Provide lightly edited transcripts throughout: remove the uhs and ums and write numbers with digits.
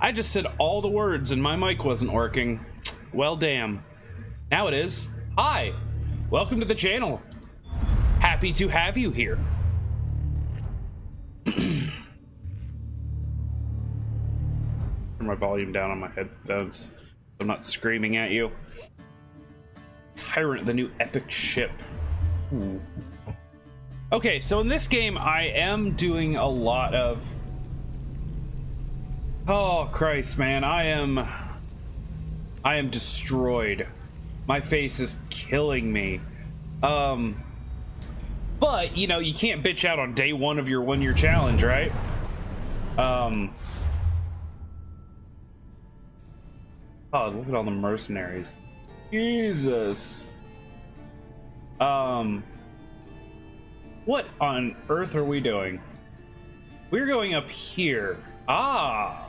I just said all the words and my mic wasn't working. Well, damn. Now it is. Hi, welcome to the channel. Happy to have you here. Turn my volume down on my headphones so I'm not screaming at you. Tyrant, the new epic ship. Ooh. Okay, so in this game I am doing a lot of... Oh Christ, man, I am destroyed. My face is killing me. But you know, you can't bitch out on day one of your 1-year challenge, right? Oh, look at all the mercenaries. Jesus. What on earth are we doing? We're going up here. Ah.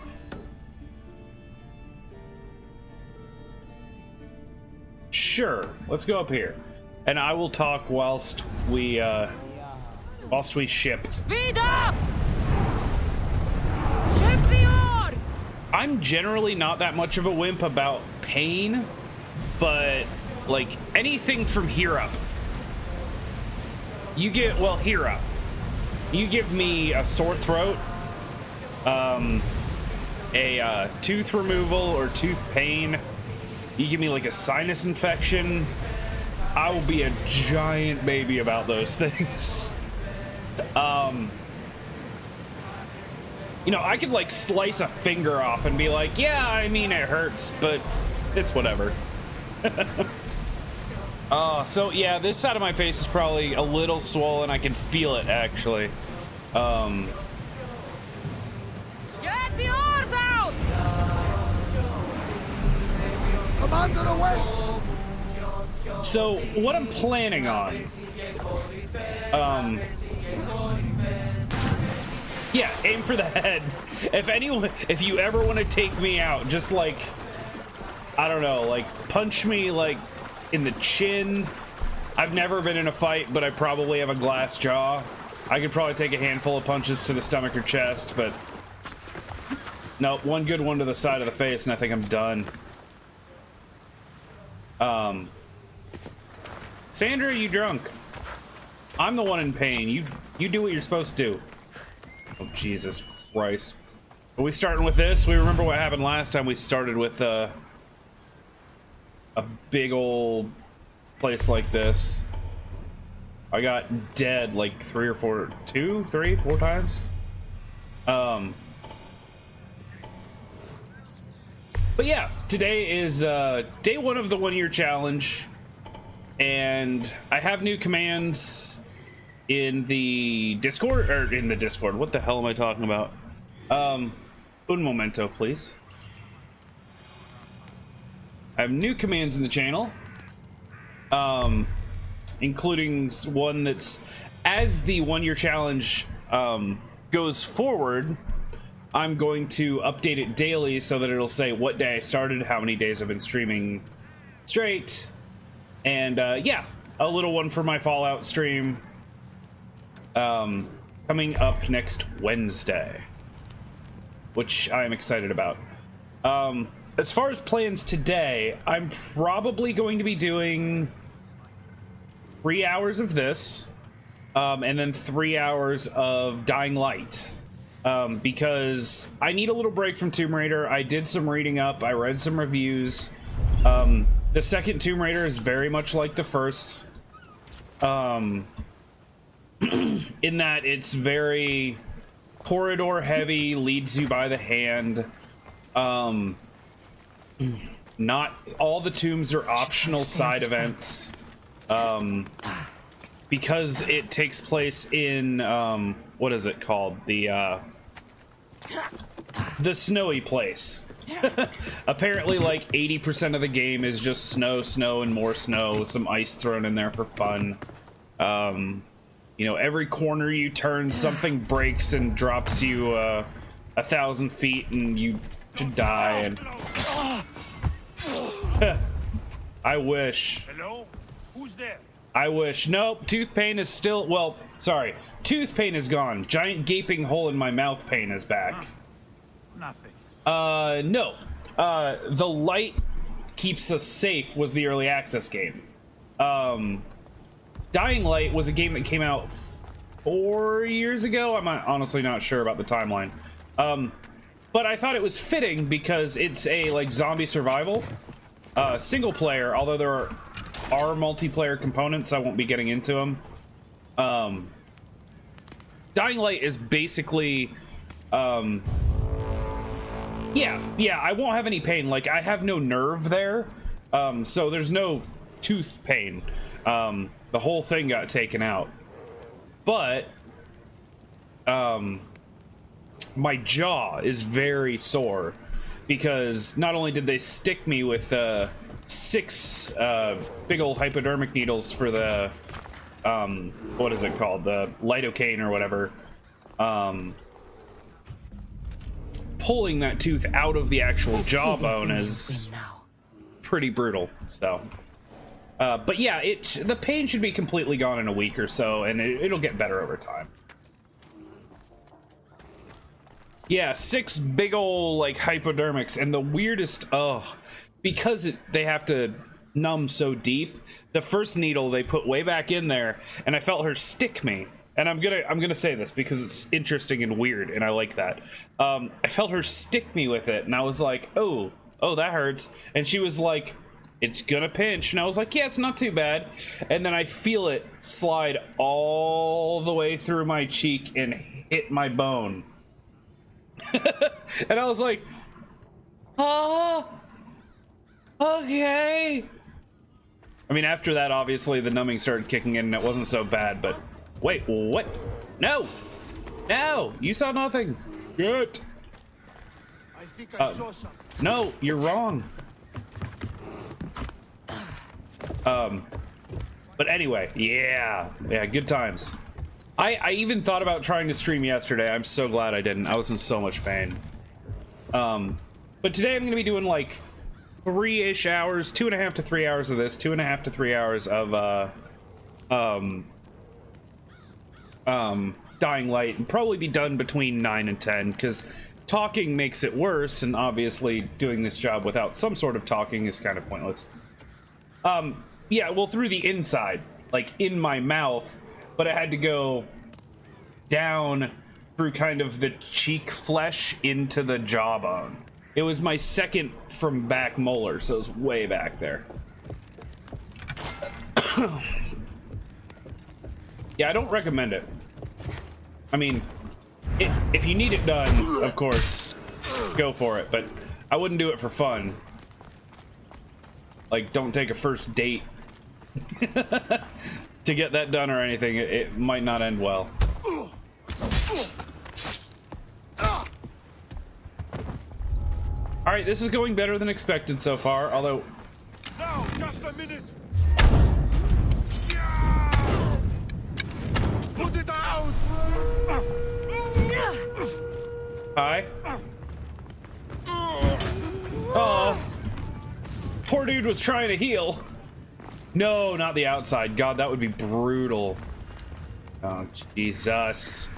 Sure, let's go up here. And I will talk whilst we ship. Speed up! Ship the oars! I'm generally not that much of a wimp about pain, but like anything from here up. You get, well, here up. You give me a sore throat, a tooth removal or tooth pain. You give me like a sinus infection. I will be a giant baby about those things. You know, I could like slice a finger off and be like, yeah, I mean, it hurts, but it's whatever. So yeah, this side of my face is probably a little swollen. I can feel it actually. Get the oars out! Commander away! So what I'm planning on, yeah, aim for the head. If you ever want to take me out, just like, I don't know, like punch me like in the chin. I've never been in a fight, but I probably have a glass jaw. I could probably take a handful of punches to the stomach or chest, but no, one good one to the side of the face and I think I'm done. Sandra, you drunk? I'm the one in pain. You do what you're supposed to do. Oh, Jesus Christ. Are we starting with this? We remember what happened last time. We started with a big old place like this. I got dead like 3 or 4, 2, 3, 4 times. But yeah, today is day 1 of the 1-year challenge, and I have new commands in the Discord, or in the Discord. What the hell am I talking about? Un momento, please. I have new commands in the channel, including one that's, as the 1-year challenge goes forward, I'm going to update it daily so that it'll say what day I started, how many days I've been streaming straight, and yeah, a little one for my Fallout stream coming up next Wednesday, which I'm excited about. As far as plans today, I'm probably going to be doing 3 hours of this, and then 3 hours of Dying Light. Because I need a little break from Tomb Raider. I did some reading up, I read some reviews. The second Tomb Raider is very much like the first, in that it's very corridor heavy, leads you by the hand. Not all the tombs are optional side events, because it takes place in, what is it called? The snowy place. Apparently like 80% of the game is just snow, and more snow with some ice thrown in there for fun. You know, every corner you turn, something breaks and drops you 1,000 feet and you should die. And I wish. Hello? Who's there? I wish. Nope, tooth pain is still, well, sorry. Tooth pain is gone. Giant gaping hole in my mouth pain is back. Nothing. No. The Light Keeps Us Safe was the early access game. Dying Light was a game that came out 4 years ago. I'm honestly not sure about the timeline. But I thought it was fitting because it's a like zombie survival single player, although there are multiplayer components. I won't be getting into them. Dying Light is basically yeah, I won't have any pain. Like, I have no nerve there, so there's no tooth pain. The whole thing got taken out, but my jaw is very sore because not only did they stick me with 6 big old hypodermic needles for the what is it called, the lidocaine or whatever, pulling that tooth out of the actual jawbone is pretty brutal. So but yeah, the pain should be completely gone in a week or so, and it'll get better over time. Yeah, 6 big ol' like hypodermics, and the weirdest, because they have to numb so deep, the first needle they put way back in there, and I felt her stick me. And I'm gonna say this because it's interesting and weird, and I like that. I felt her stick me with it, and I was like, oh, that hurts. And she was like, it's gonna pinch, and I was like, yeah, it's not too bad. And then I feel it slide all the way through my cheek and hit my bone. And I was like, oh, okay. I mean, after that, obviously the numbing started kicking in and it wasn't so bad, but wait, what? No, you saw nothing. Good. I think I saw something. No, you're wrong. But anyway, yeah, good times. I even thought about trying to stream yesterday. I'm so glad I didn't. I was in so much pain. But today I'm gonna be doing like 3-ish hours, 2.5 to 3 hours of this, 2.5 to 3 hours of Dying Light, and probably be done between 9 and 10 because talking makes it worse, and obviously doing this job without some sort of talking is kind of pointless. Yeah, well, through the inside, like in my mouth, but I had to go down through kind of the cheek flesh into the jawbone. It was my second from back molar, so it was way back there. Yeah, I don't recommend it. I mean, if you need it done, of course, go for it, but I wouldn't do it for fun. Like, don't take a first date to get that done or anything. It might not end well. All right, this is going better than expected so far, although... Now, just a minute! Put it out! Hi. Oh. Poor dude was trying to heal. No, not the outside. God, that would be brutal. Oh, Jesus.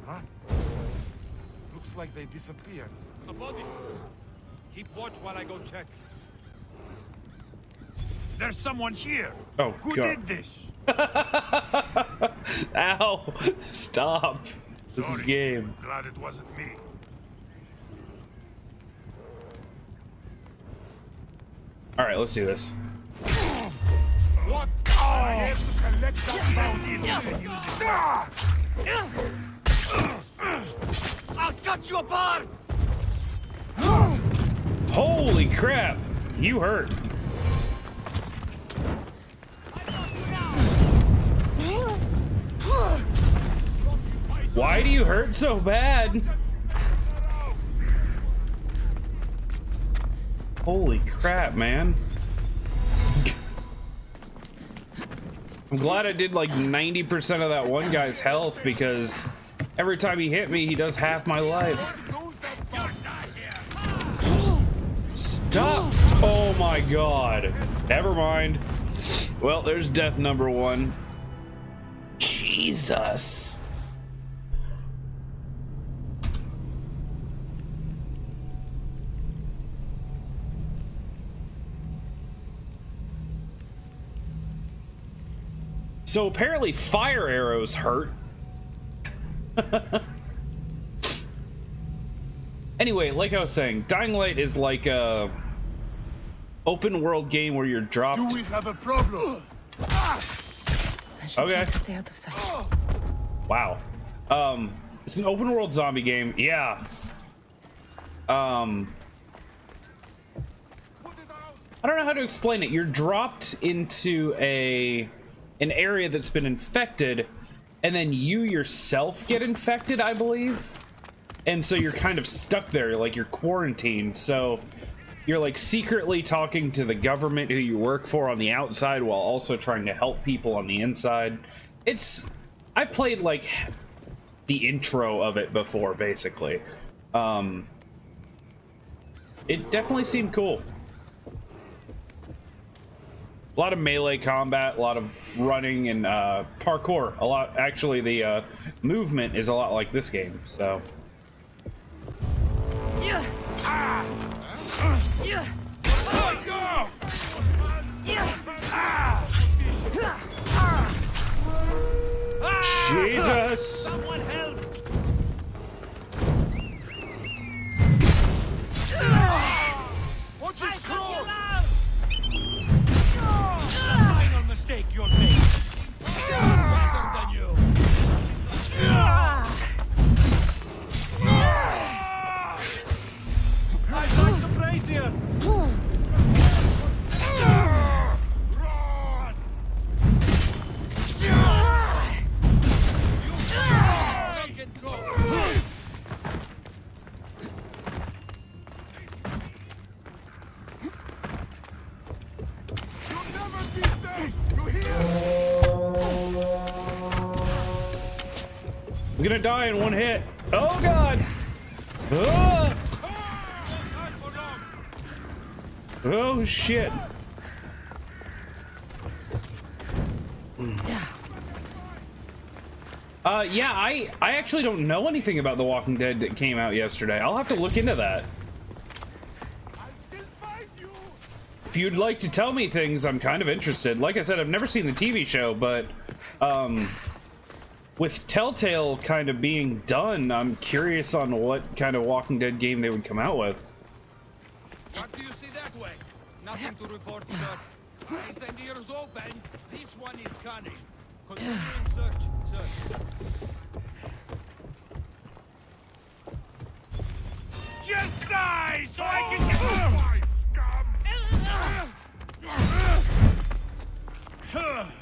Huh? Looks like they disappeared. A body. Keep watch while I go check. There's someone here. Oh, Who God. did this? Ow. Stop. This is a game. Glad it wasn't me. All right, let's do this. What? I have to collect that bounty and use it. I'll cut you apart! Holy crap. You hurt. Why do you hurt so bad? Holy crap, man. I'm glad I did like 90% of that one guy's health, because every time he hit me, he does half my life. Stop! Oh my god. Never mind. Well, there's death number 1. Jesus. So apparently fire arrows hurt. Anyway, like I was saying, Dying Light is like a open world game where you're dropped. Do we have a problem? Okay. Stay out of sight. Wow. It's an open world zombie game. Yeah. I don't know how to explain it. You're dropped into an area that's been infected, and then you yourself get infected, I believe. And so you're kind of stuck there, like you're quarantined. So you're like secretly talking to the government who you work for on the outside while also trying to help people on the inside. I played like the intro of it before, basically. It definitely seemed cool. A lot of melee combat, a lot of running and parkour. A lot, actually, the movement is a lot like this game. So. Yeah. Yeah. Go! Jesus! Someone help! Watch his cross! Final mistake you'll make. Better than you. I'd like to praise you. Run! Make it go. You'll never be safe! You hear? I'm gonna die in one hit. Oh god! Ah! Not for long. Oh shit! Yeah, I actually don't know anything about The Walking Dead that came out yesterday. I'll have to look into that. I'll still find you! If you'd like to tell me things, I'm kind of interested. Like I said, I've never seen the TV show, but with Telltale kind of being done, I'm curious on what kind of Walking Dead game they would come out with. What do you see that way? Nothing to report, sir. Eyes and ears open. This one is cunning. Continuing search, sir. Just die so I can get... My scum!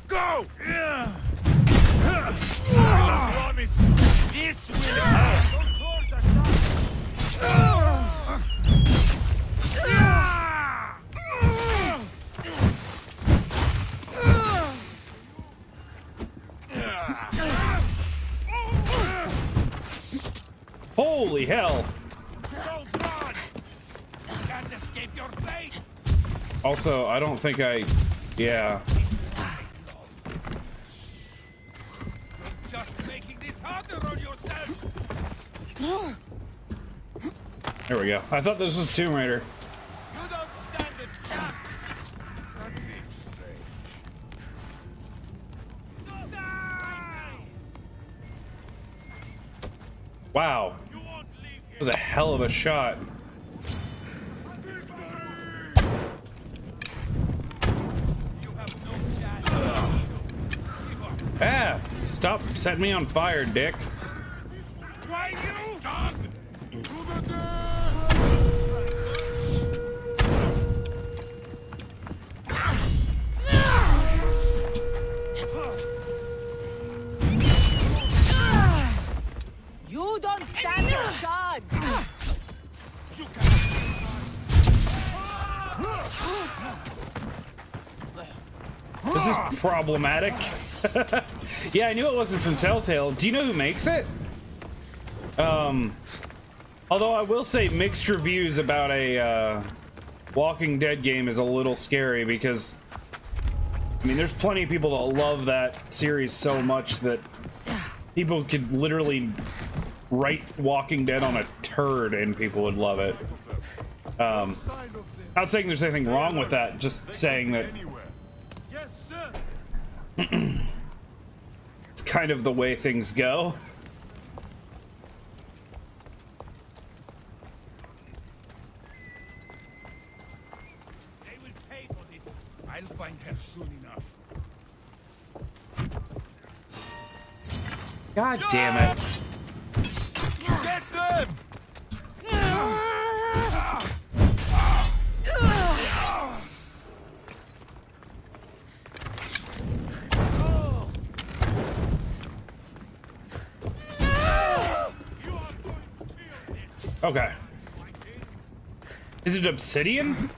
Go! I promise. This will help. Those doors are Holy hell! Don't run! Can't escape your fate! Also, I don't think I... Yeah. You're just making this harder on yourself! There we go. I thought this was Tomb Raider. You don't stand a chance! That seems strange. Die! Wow. You won't leave That was a hell of a shot. You have no chance. Give up. Ah! Stop setting me on fire, dick. Why you? Dog! You don't stand a chance. This is problematic. Yeah, I knew it wasn't from Telltale. Do you know who makes it? Although I will say mixed reviews about a Walking Dead game is a little scary because, I mean, there's plenty of people that love that series so much that people could literally write Walking Dead on a turd and people would love it. Not saying there's anything wrong with that, just saying that It's kind of the way things go. They will pay for this. I'll find her soon enough. God damn it. Get them! Okay. Is it obsidian?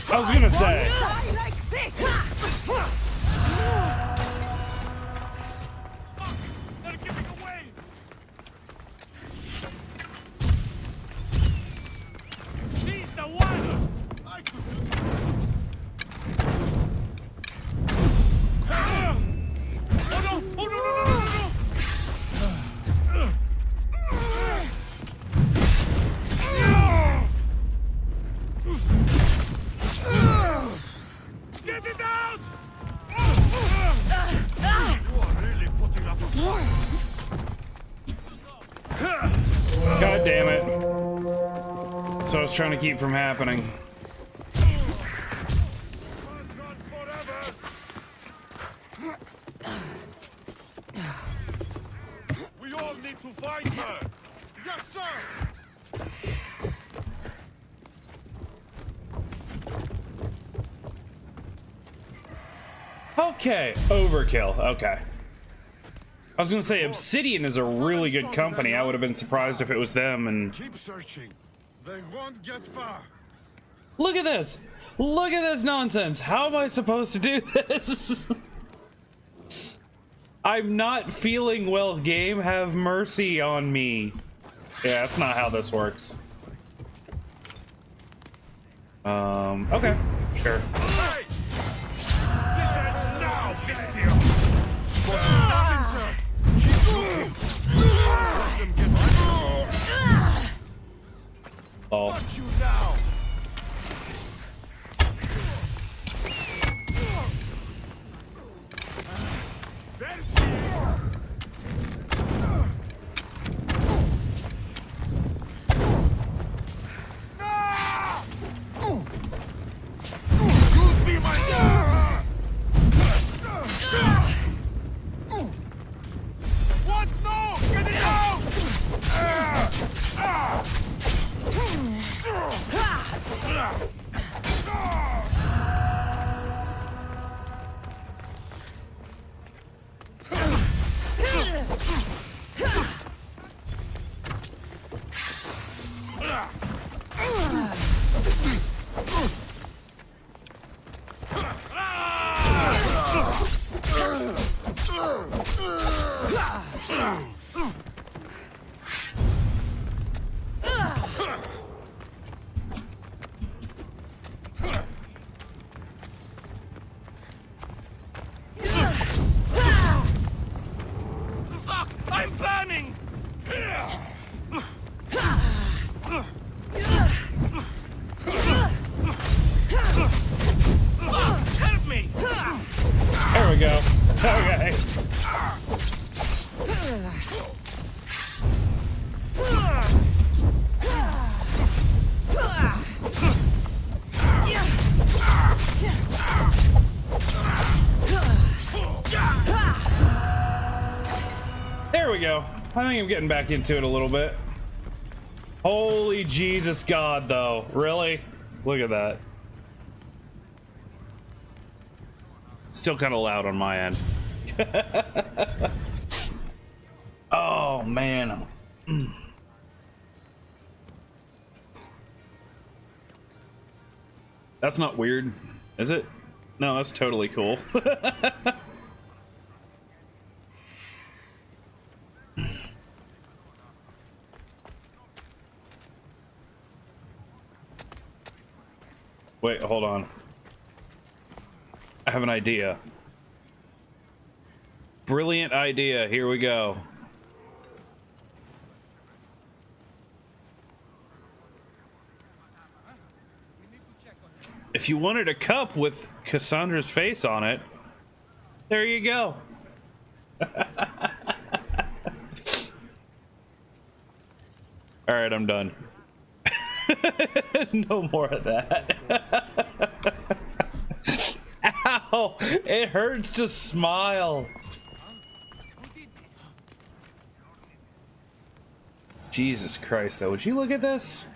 I was gonna say. Die like this! They're giving away! She's the one! I could do Oh no! Oh no, no, Get it out! You are really putting up a fight. God damn it. So I was trying to keep from happening. Not forever. We all need to find her. Yes, sir. Okay, overkill. Okay. I was gonna say Obsidian is a really good company. I would have been surprised if it was them. And Keep searching. They won't get far. look at this. Look at this nonsense. How am I supposed to do this? I'm not feeling well, game. Have mercy on me. Yeah, that's not how this works. Okay, sure. Hey! This ends now, Visidio! Nothing, sir! Keep looking! Let them get Oh. Got you now! There's You'll be my What? No! Get it out! Fuck! I'm burning! Fuck! Help me! There we go. Okay. There we go. I think I'm getting back into it a little bit. Holy Jesus God, though. Really? Look at that. Still kind of loud on my end. Oh, man. That's not weird, is it? No, that's totally cool. Wait, hold on. I have an idea. Brilliant idea. Here we go. If you wanted a cup with Cassandra's face on it, there you go. All right, I'm done. No more of that. Ow! It hurts to smile. Jesus Christ, though. Would you look at this?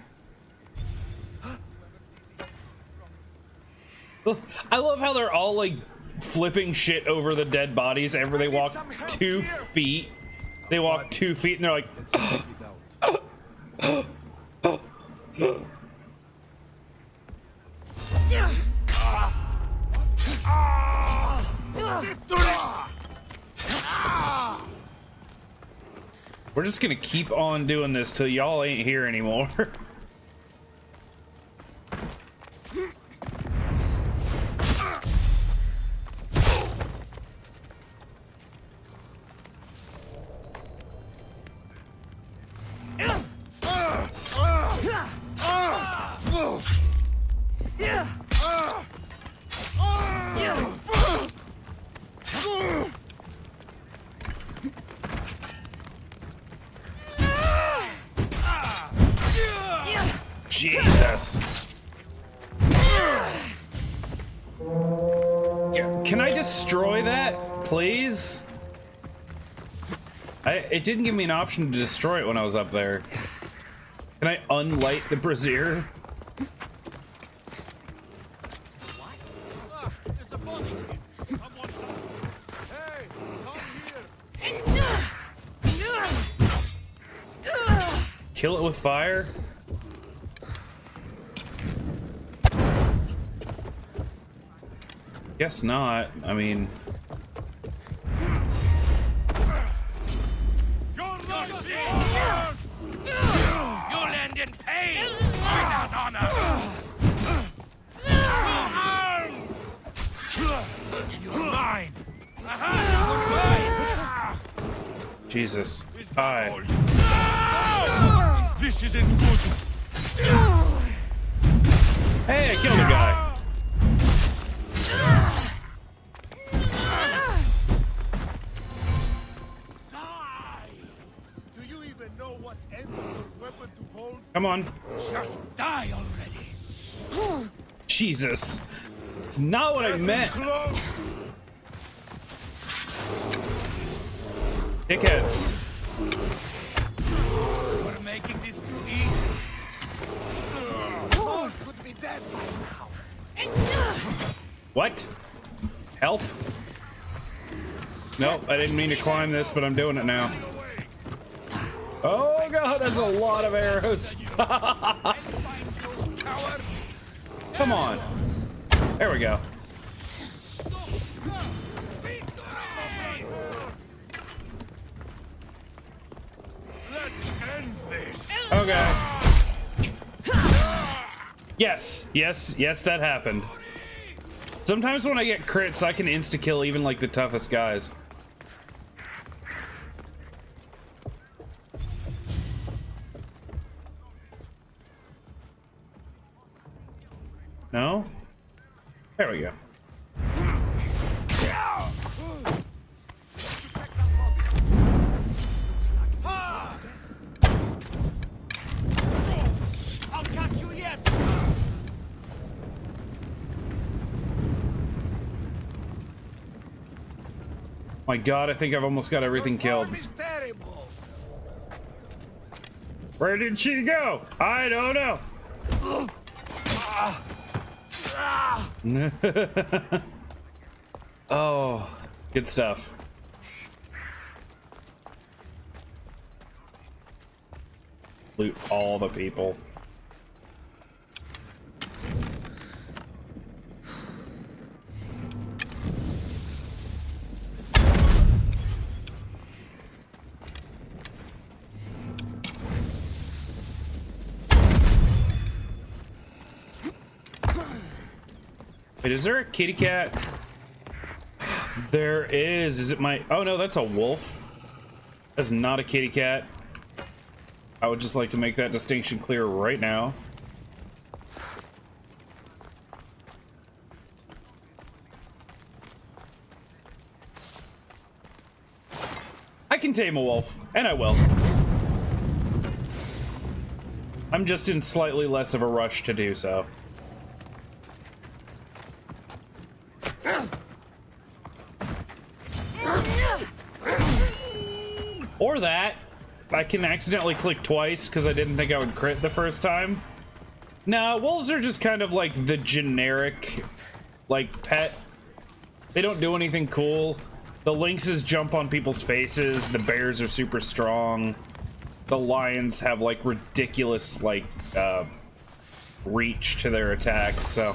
I love how they're all like flipping shit over the dead bodies ever they walk 2 feet. They walk 2 feet and they're like we're just gonna keep on doing this till y'all ain't here anymore. Jesus. Can I destroy that, please? It didn't give me an option to destroy it when I was up there. Can I unlight the brazier? There's a body. Someone. Hey, come here. Kill it with fire? Guess not. I mean... You'll end in pain. Without honor. You're mine. Jesus. Hi. This isn't good. Hey, I killed a guy. Do you even know what end of your weapon to hold? Come on. Just die already. Jesus. It's not what I meant. Close. Dickheads. We're making this too easy. Most could be dead by now. What? Help? Nope, I didn't mean to climb this, but I'm doing it now. Oh god, that's a lot of arrows. Come on. There we go. Let's end this. Okay. Yes, yes, yes, that happened. Sometimes when I get crits, I can insta-kill even like the toughest guys. No? There we go. I'll catch you yet. My god, I think I've almost got everything killed. Form is terrible. Where did she go? I don't know. Oh, good stuff. Loot all the people. Wait, is there a kitty cat? There is. Is it my... Oh no, that's a wolf. That's not a kitty cat. I would just like to make that distinction clear right now. I can tame a wolf, and I will. I'm just in slightly less of a rush to do so. Or that. I can accidentally click twice because I didn't think I would crit the first time. Nah, wolves are just kind of like the generic, like, pet. They don't do anything cool. The lynxes jump on people's faces. The bears are super strong. The lions have, like, ridiculous, like, reach to their attacks, so.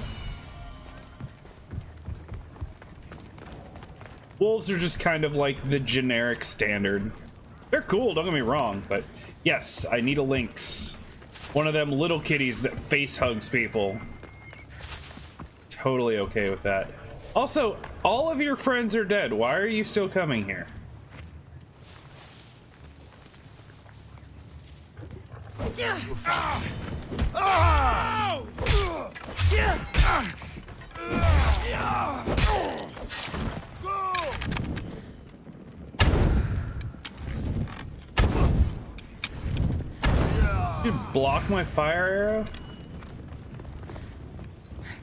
Wolves are just kind of like the generic standard. They're cool, don't get me wrong, but yes, I need a lynx. One of them little kitties that face hugs people. Totally okay with that. Also, all of your friends are dead. Why are you still coming here? You block my fire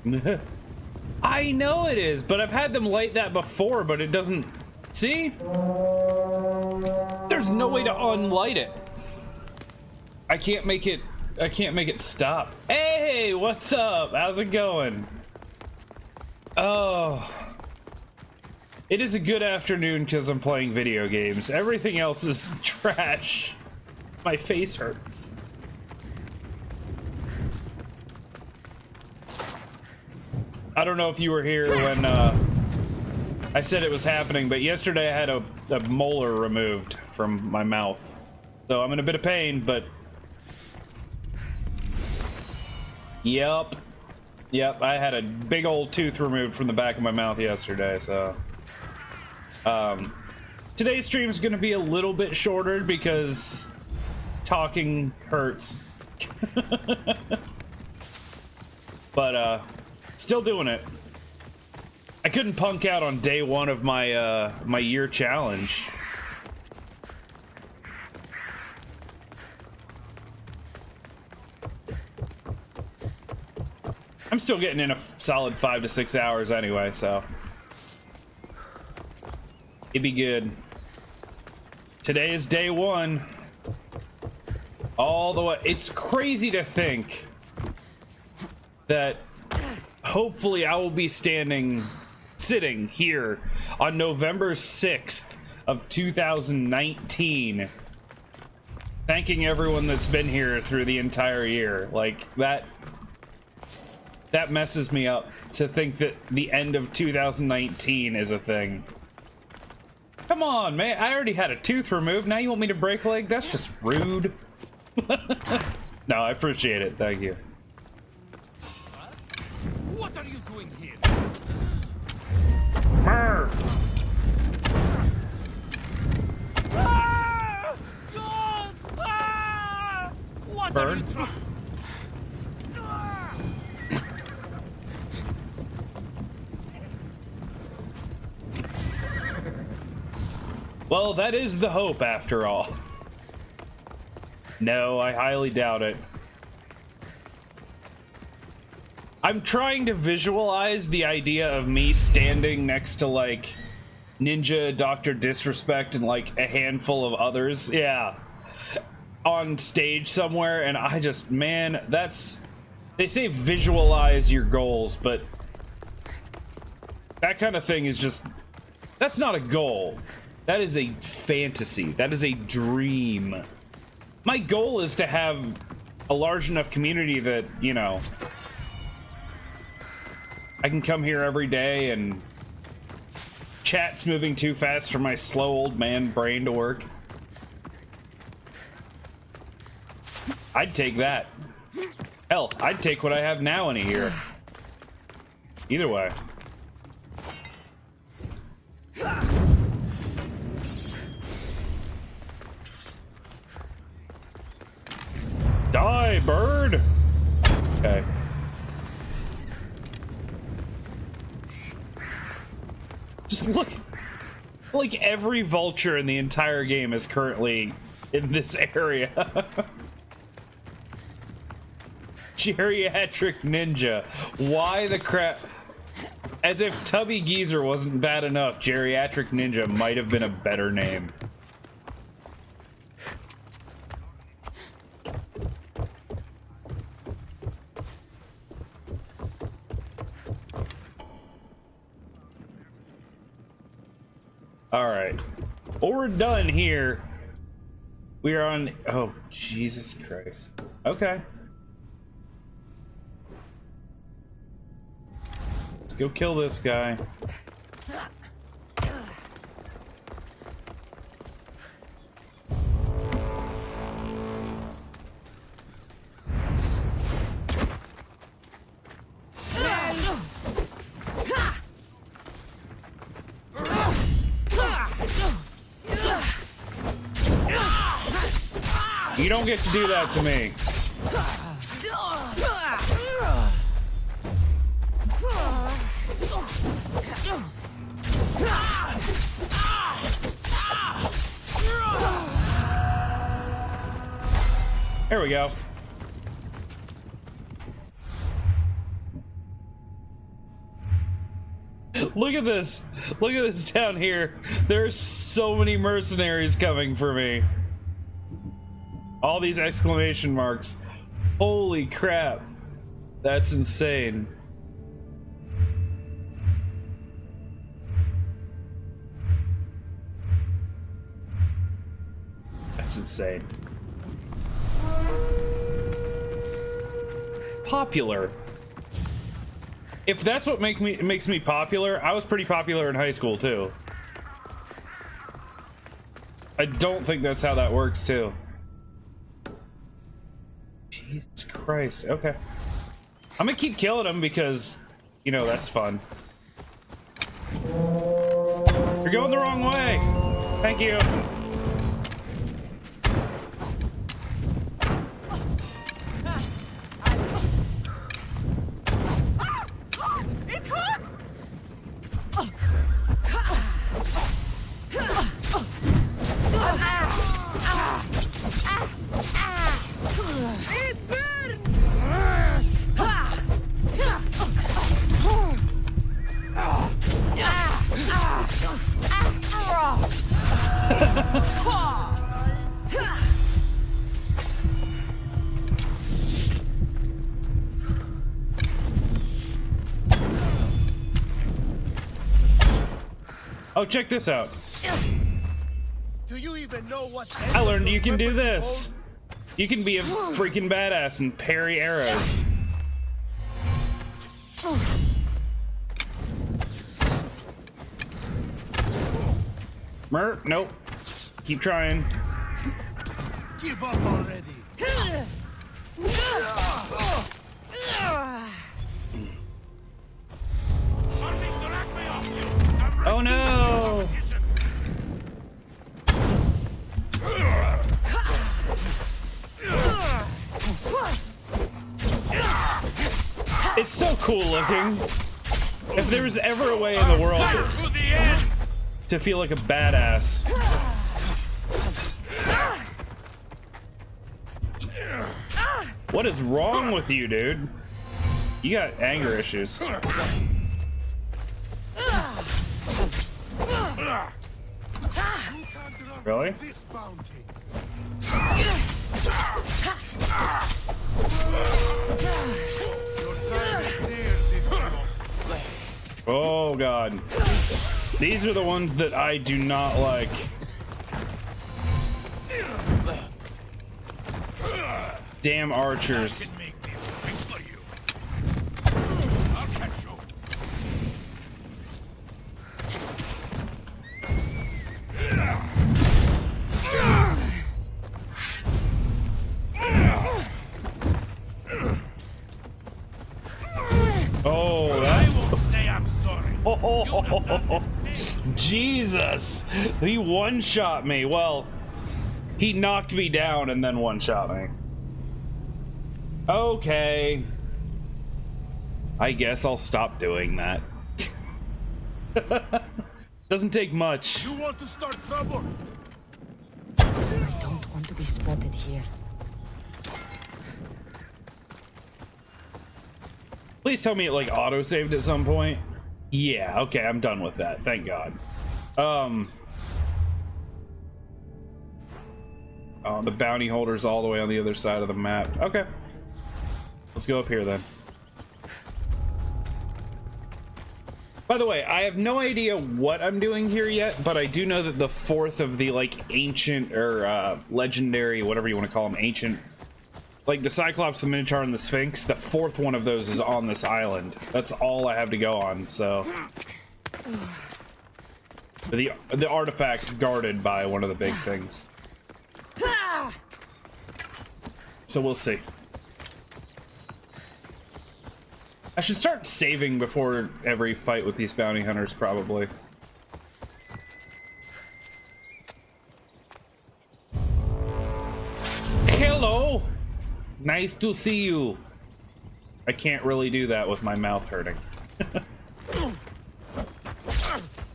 arrow? I know it is, but I've had them light that before, but it doesn't... See? There's no way to unlight it. I can't make it stop. Hey, what's up? How's it going? Oh. It is a good afternoon because I'm playing video games. Everything else is trash. My face hurts. I don't know if you were here when I said it was happening, but yesterday I had a molar removed from my mouth. So I'm in a bit of pain, but... Yep, I had a big old tooth removed from the back of my mouth yesterday, so... Today's stream is going to be a little bit shorter because talking hurts. But, still doing it. I couldn't punk out on day one of my my year challenge. I'm still getting in a solid 5 to 6 hours anyway, so it'd be good. Today is day one. All the way. It's crazy to think that hopefully I will be sitting here on November 6th of 2019, thanking everyone that's been here through the entire year. Like, that messes me up to think that the end of 2019 is a thing. Come on, man. I already had a tooth removed. Now you want me to break a leg? That's just rude. No, I appreciate it. Thank you. What are you doing here? Brr. Ah! God! Ah! What are you trying? Well, that is the hope after all. No, I highly doubt it. I'm trying to visualize the idea of me standing next to, like, Ninja, Dr. Disrespect, and, like, a handful of others. Yeah. on stage somewhere, and I just, man, that's, they say visualize your goals, but that kind of thing is just, that's not a goal. That is a fantasy. That is a dream. My goal is to have a large enough community that, you know, I can come here every day and chat's moving too fast for my slow old man brain to work. I'd take that. Hell, I'd take what I have now in a year. Either way. Die, bird! Okay. Just look. Like every vulture in the entire game is currently in this area. Geriatric ninja. Why the crap? As if Tubby Geezer wasn't bad enough, Geriatric Ninja might have been a better name. Alright. Well, we're done here. We are on... Oh, Jesus Christ. Okay. Let's go kill this guy. You don't get to do that to me. There we go. Look at this. Look at this down here. There's so many mercenaries coming for me. All these exclamation marks. Holy crap. That's insane. That's insane. Popular. If that's what makes me popular, I was pretty popular in high school too. I don't think that's how that works too. Jesus Christ. Okay. I'm gonna keep killing them because, you know, that's fun. You're going the wrong way. Thank you. Oh, check this out. Do you even know what I learned you can do this. You can be a freaking badass and parry arrows. Nope. Keep trying. Give up already. Oh no! It's so cool looking. If there was ever a way in the world to feel like a badass. What is wrong with you, dude? You got anger issues. Really? Oh god. These are the ones that I do not like. Damn archers. Oh, that... I won't say I'm sorry. Oh, Jesus! He one-shot me. Well, he knocked me down and then one-shot me. Okay. I guess I'll stop doing that. Doesn't take much. You want to start trouble? I don't want to be spotted here. Please tell me it like auto-saved at some point. Yeah, okay, I'm done with that. Thank God. Oh, the bounty holder's all the way on the other side of the map. Okay. Let's go up here then. By the way, I have no idea what I'm doing here yet, but I do know that the fourth of the like ancient or legendary, whatever you want to call them, ancient, like the Cyclops, the Minotaur, and the Sphinx, the fourth one of those is on this island. That's all I have to go on, so. The artifact guarded by one of the big things. So we'll see. I should start saving before every fight with these bounty hunters, probably. Hello! Nice to see you. I can't really do that with my mouth hurting.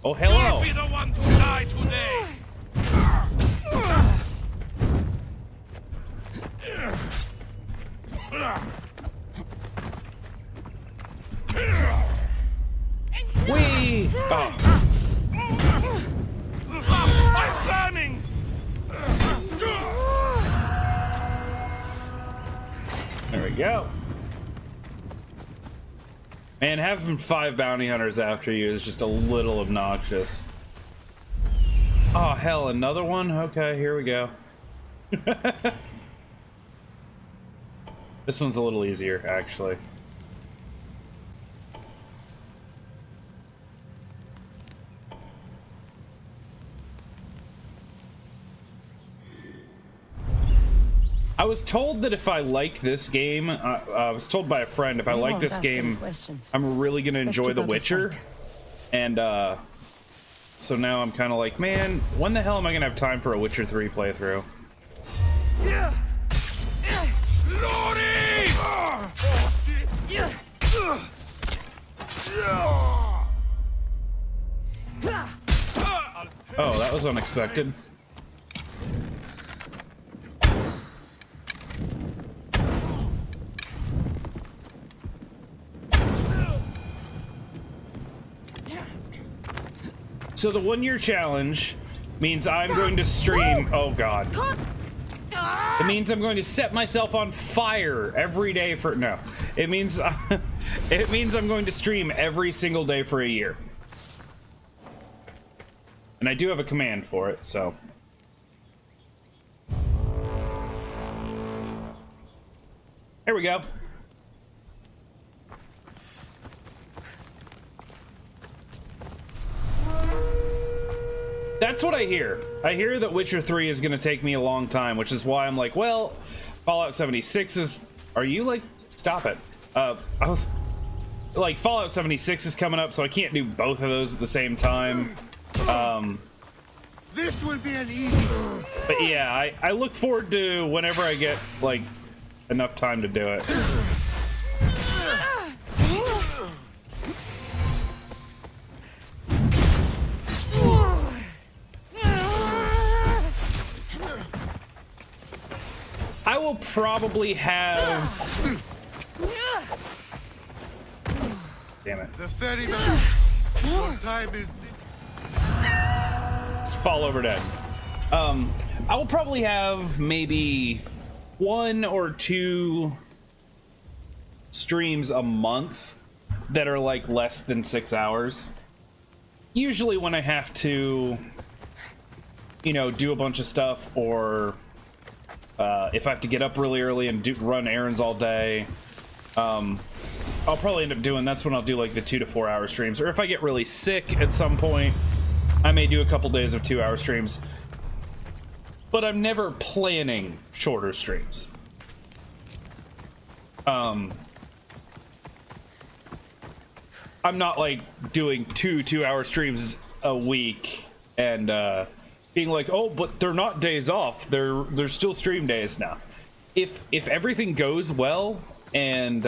Oh, hello! You'll be the one to die today. Whee! Oh. I'm planning. There we go. Man, having 5 bounty hunters after you is just a little obnoxious. Oh, hell, another one? Okay, here we go. This one's a little easier, actually. I was told that if I like this game, I was told by a friend, if I like this game, I'm really going to enjoy The Witcher. And so now I'm kind of like, man, when the hell am I going to have time for a Witcher 3 playthrough? Glory! Oh, that was unexpected. So the 1-year challenge means I'm going to stream. Oh God. It means I'm going to set myself on fire every day for no. It means it means I'm going to stream every single day for a year. And I do have a command for it, so. Here we go. That's what I hear. I hear that Witcher 3 is going to take me a long time, which is why I'm like, well, Fallout 76 is... Are you like... Stop it. I was... Like, Fallout 76 is coming up, so I can't do both of those at the same time. This will be an easy. But yeah, I look forward to whenever I get, like, enough time to do it. I will probably have... Damn it. The ferryman. Your time is. Let's fall over dead. I will probably have maybe 1 or 2 streams a month that are like less than 6 hours. Usually when I have to, you know, do a bunch of stuff, or if I have to get up really early and run errands all day, I'll probably end up doing, that's when I'll do like the 2 to 4 hour streams. Or if I get really sick at some point, I may do a couple days of 2 hour streams. But I'm never planning shorter streams. I'm not like doing 2 hour streams a week and being like, oh, but they're not days off. They're still stream days now. If everything goes well and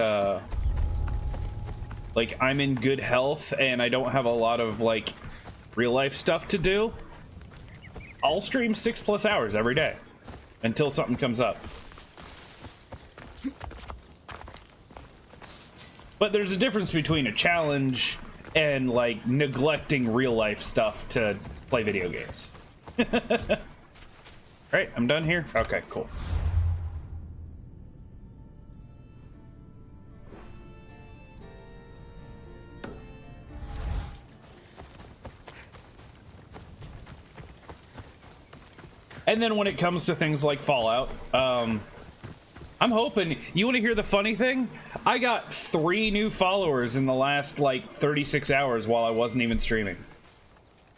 like I'm in good health and I don't have a lot of like real life stuff to do, I'll stream 6+ hours every day until something comes up. But there's a difference between a challenge and like neglecting real life stuff to play video games. Right, I'm done here. Okay, cool. And then when it comes to things like Fallout, I'm hoping, you want to hear the funny thing? I got 3 new followers in the last like 36 hours while I wasn't even streaming.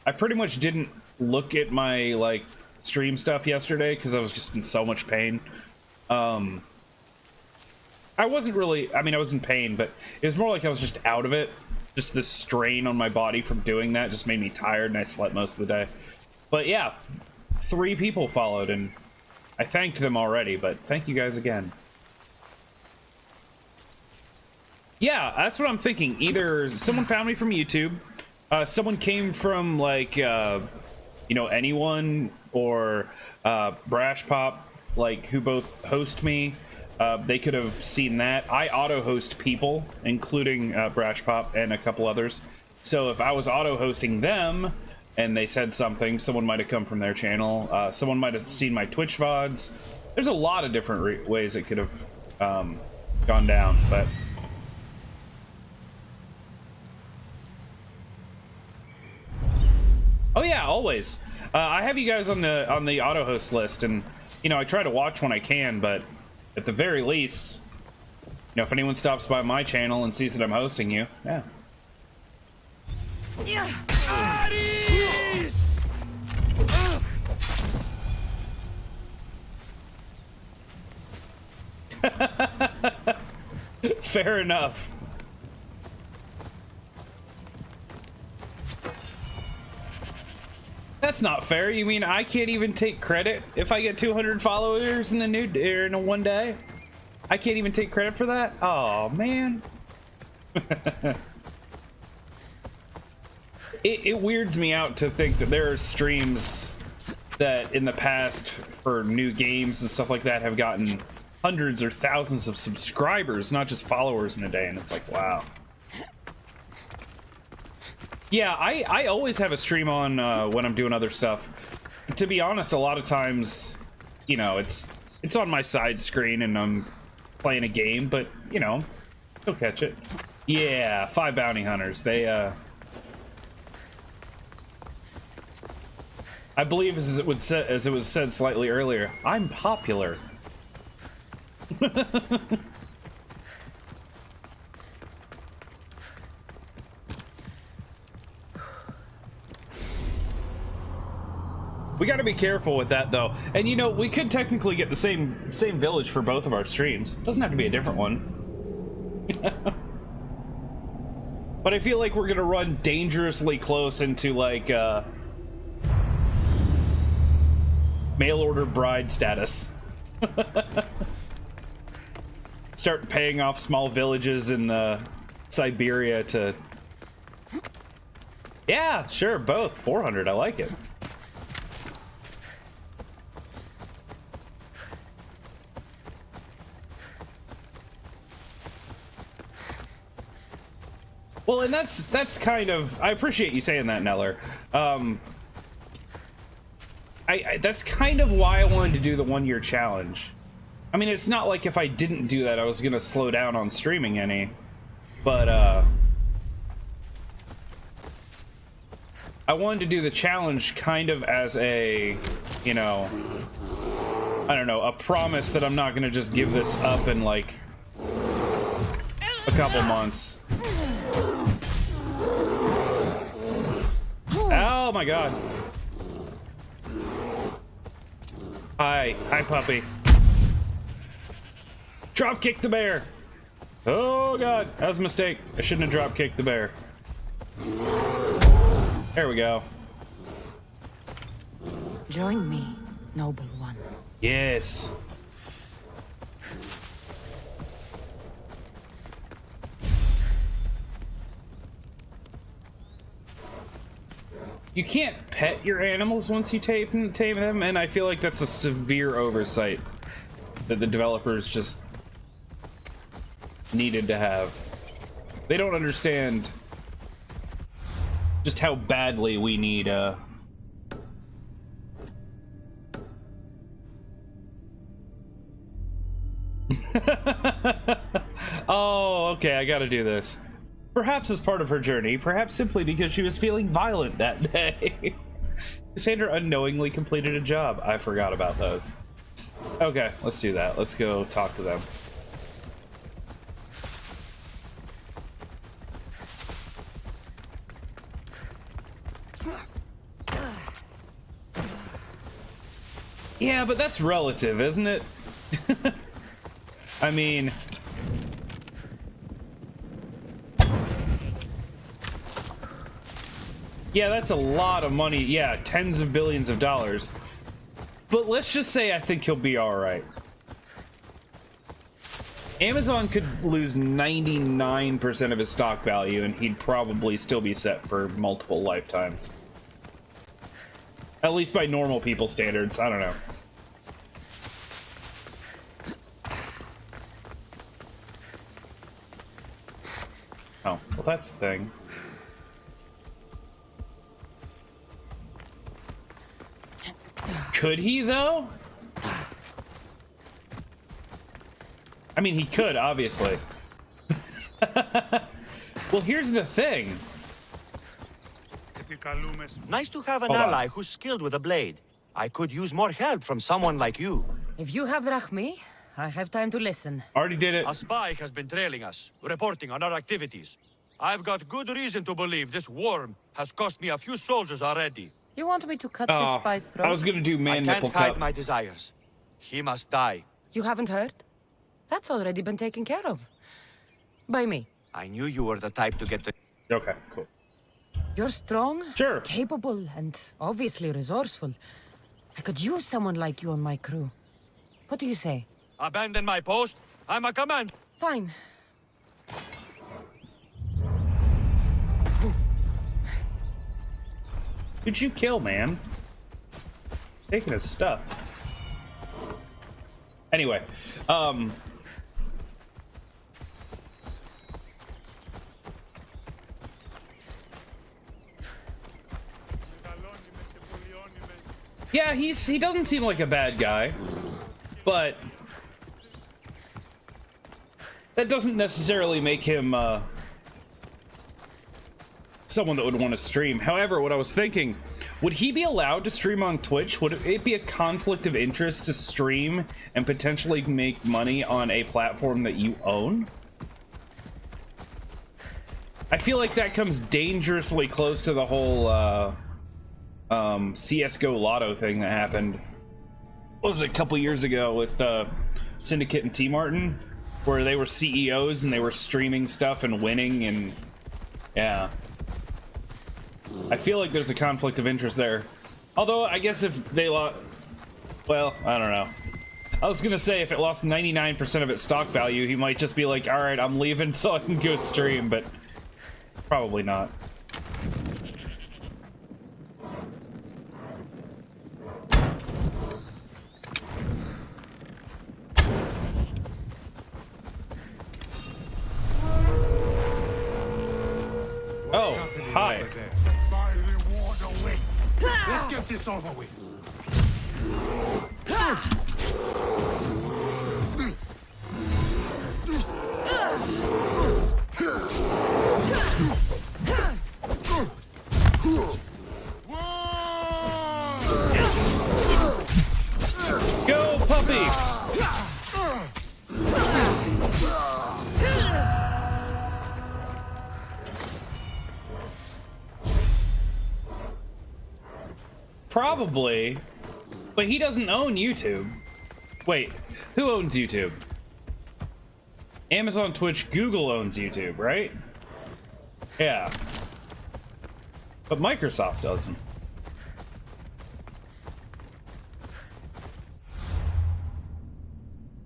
I pretty much didn't look at my like stream stuff yesterday because I was just in so much pain. I wasn't really, I mean, I was in pain, but it was more like I was just out of it. Just the strain on my body from doing that just made me tired, and I slept most of the day. But yeah, 3 people followed, and I thanked them already, but thank you guys again. Yeah, that's what I'm thinking. Either someone found me from YouTube, someone came from like, you know, anyone, or Brash Pop, like, who both host me. They could have seen that. I auto-host people, including Brash Pop and a couple others. So if I was auto-hosting them, and they said something, someone might have come from their channel. Someone might have seen my Twitch VODs. There's a lot of different ways it could have gone down, but... Oh yeah, always. I have you guys on the auto-host list, and, you know, I try to watch when I can, but at the very least, you know, if anyone stops by my channel and sees that I'm hosting you, yeah. Yeah. Fair enough. That's not fair. You mean I can't even take credit if I get 200 followers in a one day? I can't even take credit for that? Oh man. It weirds me out to think that there are streams that in the past for new games and stuff like that have gotten hundreds or thousands of subscribers, not just followers in a day, and it's like, wow. Yeah, I always have a stream on when I'm doing other stuff. To be honest, a lot of times, you know, it's on my side screen and I'm playing a game, but, you know, you'll catch it. Yeah, 5 bounty hunters. They, I believe, as it was said slightly earlier, I'm popular. We got to be careful with that, though. And you know, we could technically get the same village for both of our streams. It doesn't have to be a different one. But I feel like we're gonna run dangerously close into like mail order bride status. Start paying off small villages in Siberia to... Yeah, sure, both. 400, I like it. Well, and that's kind of... I appreciate you saying that, Neller. that's kind of why I wanted to do the 1 year challenge. I mean, it's not like if I didn't do that, I was gonna slow down on streaming any, but I wanted to do the challenge kind of as a, you know, I don't know, a promise that I'm not gonna just give this up in like a couple months. Oh my god. Hi puppy. Drop kick the bear. Oh god, that was a mistake. I shouldn't have drop kicked the bear. There we go. Join me, noble one. Yes. You can't pet your animals once you tame them, and I feel like that's a severe oversight that the developers just needed to have. They don't understand just how badly we need Oh, okay, I gotta do this. Perhaps as part of her journey, perhaps simply because she was feeling violent that day. Cassandra unknowingly completed a job. I forgot about those. Okay, let's do that. Let's go talk to them. Yeah, but that's relative, isn't it? I mean... yeah, that's a lot of money. Yeah, tens of billions of dollars. But let's just say I think he'll be alright. Amazon could lose 99% of his stock value and he'd probably still be set for multiple lifetimes. At least by normal people standards, I don't know. Oh, well that's the thing. Could he, though? I mean, he could, obviously. Well, here's the thing. Nice to have an Hold on. ally who's skilled with a blade. I could use more help from someone like you. If you have Drachmi, I have time to listen. Already did it. A spy has been trailing us, reporting on our activities. I've got good reason to believe this worm has cost me a few soldiers already. You want me to cut this spy's throat? I was gonna do I man can't nipple hide cup. my desires. He must die. You haven't heard? That's already been taken care of. By me. I knew you were the type to get the... Okay, cool. You're strong, Sure. capable, and obviously resourceful. I could use someone like you on my crew. What do you say? Abandon my post? I'm a command. Fine. Who'd you kill, man? Taking his stuff. Anyway, yeah, he doesn't seem like a bad guy, but that doesn't necessarily make him someone that would want to stream. However, what I was thinking, would he be allowed to stream on Twitch? Would it be a conflict of interest to stream and potentially make money on a platform that you own? I feel like that comes dangerously close to the whole CSGO Lotto thing that happened. What was it, a couple years ago with Syndicate and T Martin, where they were CEOs and they were streaming stuff and winning, and yeah. I feel like there's a conflict of interest there. Although, I guess if they lost... well, I don't know. I was gonna say, if it lost 99% of its stock value, he might just be like, alright, I'm leaving so I can go stream, but probably not. Oh, hi. My reward awaits. Let's get this over with. Go, puppy! Probably, but he doesn't own YouTube. Wait, who owns YouTube? Amazon, Twitch, Google owns YouTube, right? Yeah. But Microsoft doesn't.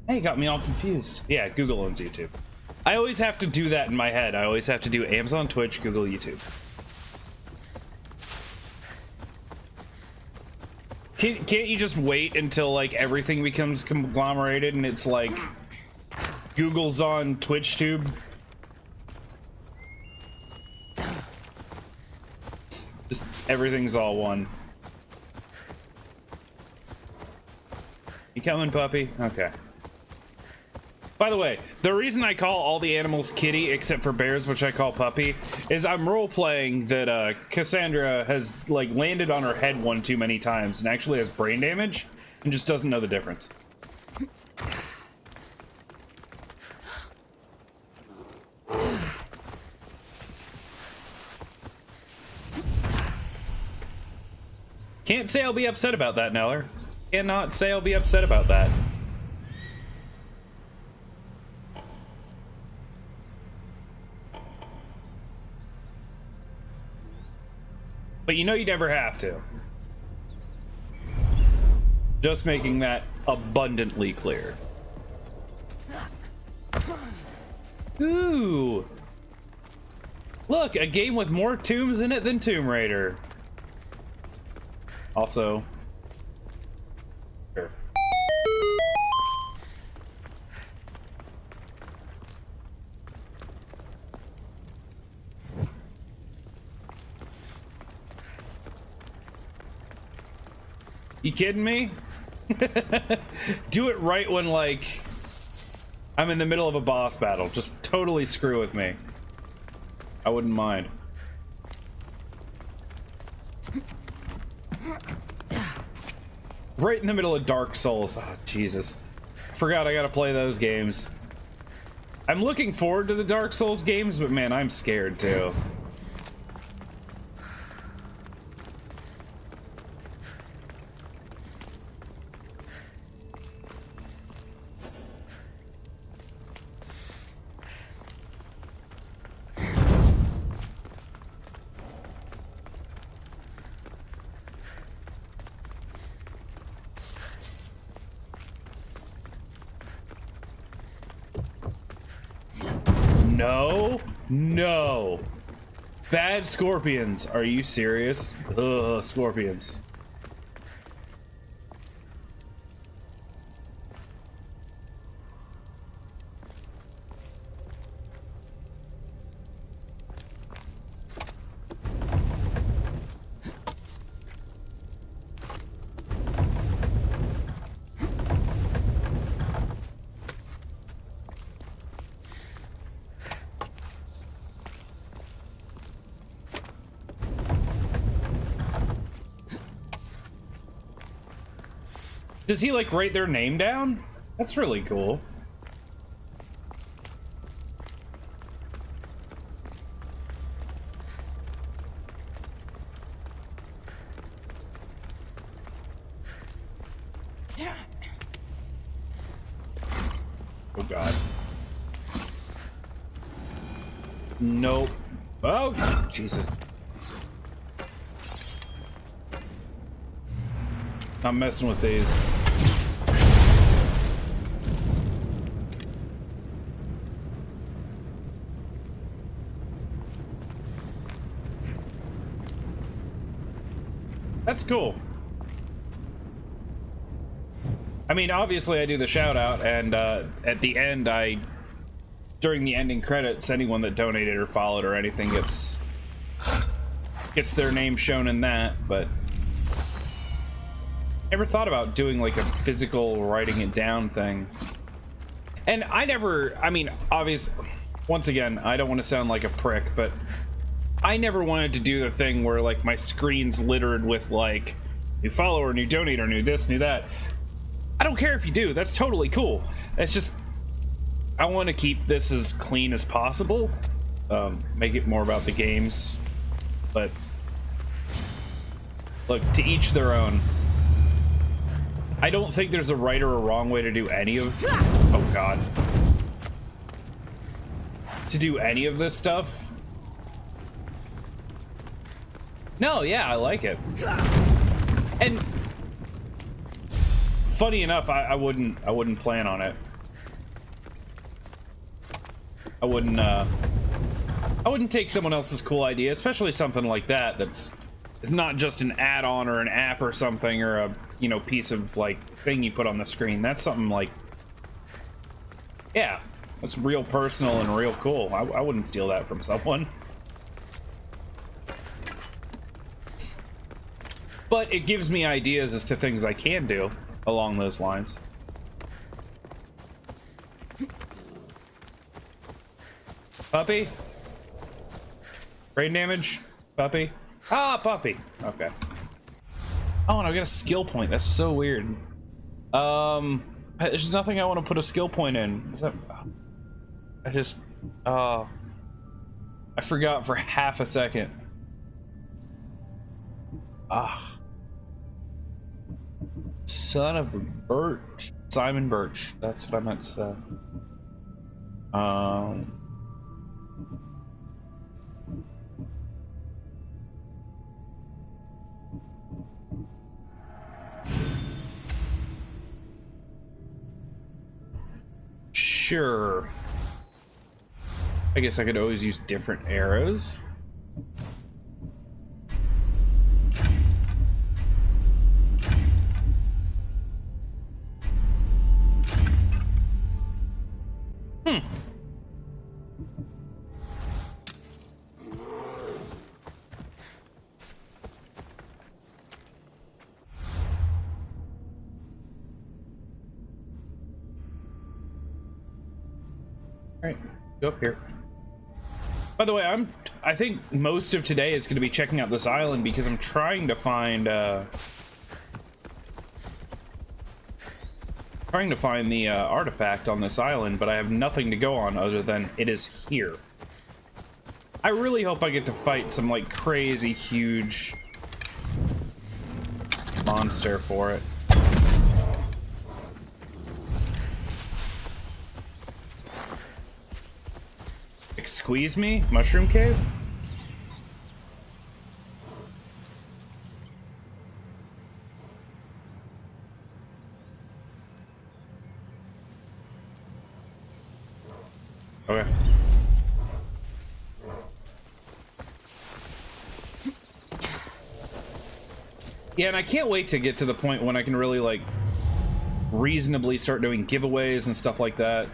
Hey, got me all confused. Yeah, Google owns YouTube. I always have to do that in my head. I always have to do Amazon, Twitch, Google, YouTube. Can't you just wait until like everything becomes conglomerated and it's like Google's on TwitchTube? Just everything's all one. You coming, puppy? Okay. By the way, the reason I call all the animals kitty except for bears, which I call puppy, is I'm role-playing that Cassandra has like landed on her head one too many times and actually has brain damage and just doesn't know the difference. Can't say I'll be upset about that, Neller. Cannot say I'll be upset about that. But you know you never have to. Just making that abundantly clear. Ooh! Look, a game with more tombs in it than Tomb Raider. Also... Sure. You kidding me? Do it right when, like, I'm in the middle of a boss battle. Just totally screw with me. I wouldn't mind. Right in the middle of Dark Souls. Oh, Jesus. Forgot I gotta play those games. I'm looking forward to the Dark Souls games, but man, I'm scared too. No, no. Bad scorpions. Are you serious? Ugh, scorpions. Does he like write their name down? That's really cool. Oh God. Nope. Oh, Jesus. I'm messing with these. That's cool. I mean, obviously I do the shout out, and at the end, during the ending credits, anyone that donated or followed or anything gets their name shown in that, but Never thought about doing like a physical writing it down thing. And I mean, obviously, once again, I don't want to sound like a prick, but I never wanted to do the thing where like my screen's littered with like new follower, new donator, new this, new that. I don't care if you do, that's totally cool. It's just, I want to keep this as clean as possible. Make it more about the games, but look, to each their own. I don't think there's a right or a wrong way to do any of, oh god, to do any of this stuff. No, yeah, I like it. And funny enough, I wouldn't plan on it. I wouldn't take someone else's cool idea, especially something like that that's not just an add-on or an app or something, or a, you know, piece of like thing you put on the screen. That's something like, yeah, that's real personal and real cool. I wouldn't steal that from someone. But it gives me ideas as to things I can do along those lines. Puppy? Brain damage? Puppy? Ah, puppy. Okay. Oh, and I got a skill point. That's so weird. There's nothing I want to put a skill point in. Is that... I just... I forgot for half a second. Ah. Son of a Birch. Simon Birch. That's what I meant to say. Sure. I guess I could always use different arrows. Alright, go up here. By the way, I think most of today is going to be checking out this island because I'm trying to find the artifact on this island, but I have nothing to go on other than it is here. I really hope I get to fight some like crazy huge monster for it. Squeeze me? Mushroom cave? Okay. Yeah, and I can't wait to get to the point when I can really like reasonably start doing giveaways and stuff like that.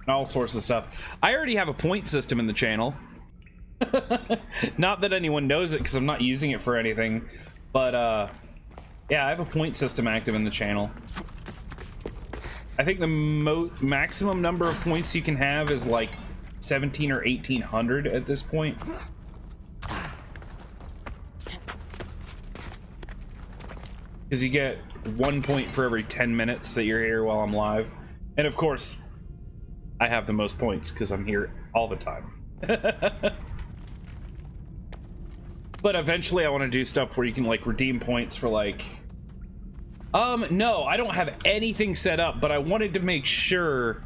All sorts of stuff. I already have a point system in the channel. Not that anyone knows it because I'm not using it for anything, but yeah, I have a point system active in the channel. I think the maximum number of points you can have is like 17 or 1800 at this point. Because you get 1 point for every 10 minutes that you're here while I'm live. And of course, I have the most points because I'm here all the time. But eventually I want to do stuff where you can like redeem points for like... no, I don't have anything set up, but I wanted to make sure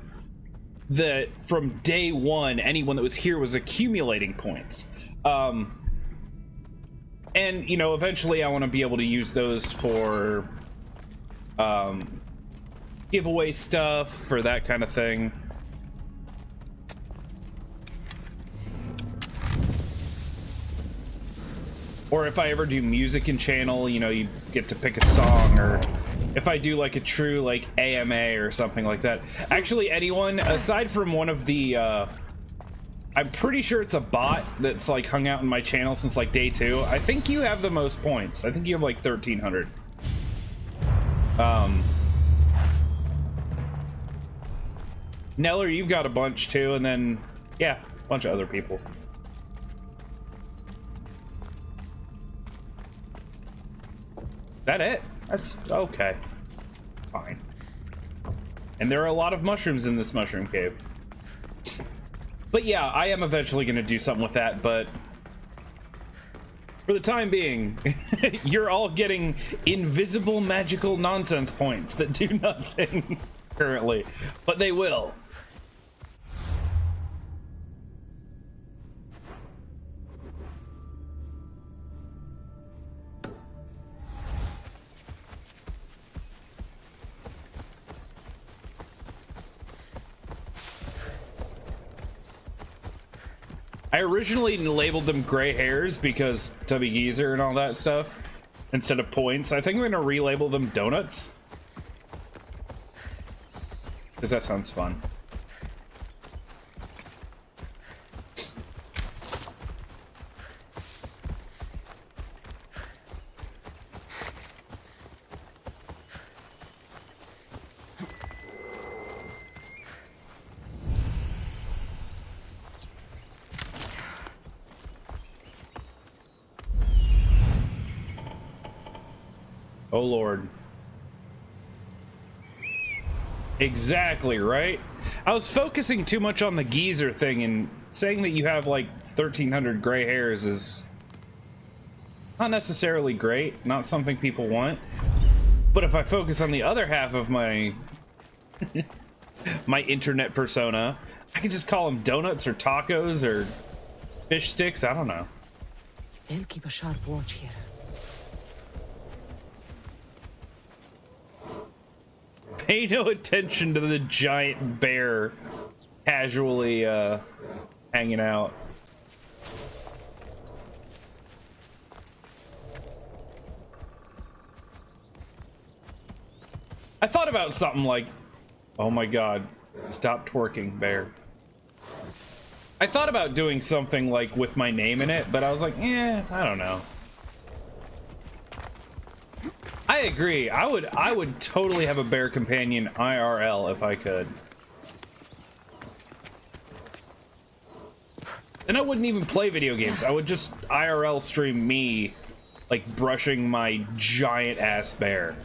that from day one, anyone that was here was accumulating points. And, you know, eventually I want to be able to use those for giveaway stuff, for that kind of thing. Or if I ever do music in channel, you know, you get to pick a song, or if I do like a true like AMA or something like that. Actually, anyone aside from one of the I'm pretty sure it's a bot that's like hung out in my channel since like day 2. I think you have the most points. I think you have like 1,300. Neller, you've got a bunch too, and then yeah, a bunch of other people. That it? That's okay. Fine. And there are a lot of mushrooms in this mushroom cave. But yeah, I am eventually going to do something with that, but for the time being, you're all getting invisible magical nonsense points that do nothing currently, but they will. I originally labeled them gray hairs because Tubby Geezer and all that stuff instead of points. I think I'm gonna relabel them donuts because that sounds fun. Oh Lord. Exactly, right? I was focusing too much on the geezer thing, and saying that you have like 1,300 gray hairs is not necessarily great, not something people want. But if I focus on the other half of my my internet persona, I can just call them donuts or tacos or fish sticks, I don't know. They'll keep a sharp watch here. Pay no attention to the giant bear casually hanging out. I thought about something like, oh my god, stop twerking, bear. I thought about doing something like with my name in it, but I was like, I don't know. I agree. I would totally have a bear companion IRL if I could. And I wouldn't even play video games. I would just IRL stream me, like, brushing my giant ass bear.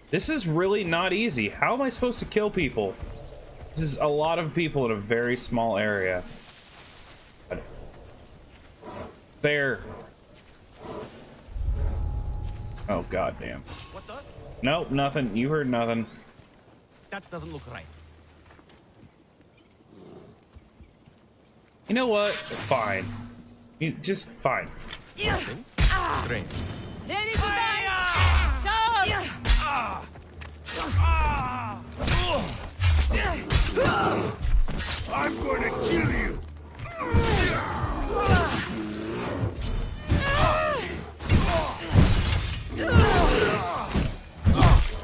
This is really not easy. How am I supposed to kill people? This is a lot of people in a very small area. Bear. Oh, goddamn. What's up? Nope, nothing. You heard nothing. That doesn't look right. You know what? Fine. You just fine. Strange. Ready to die! Charge! I'm going to kill you.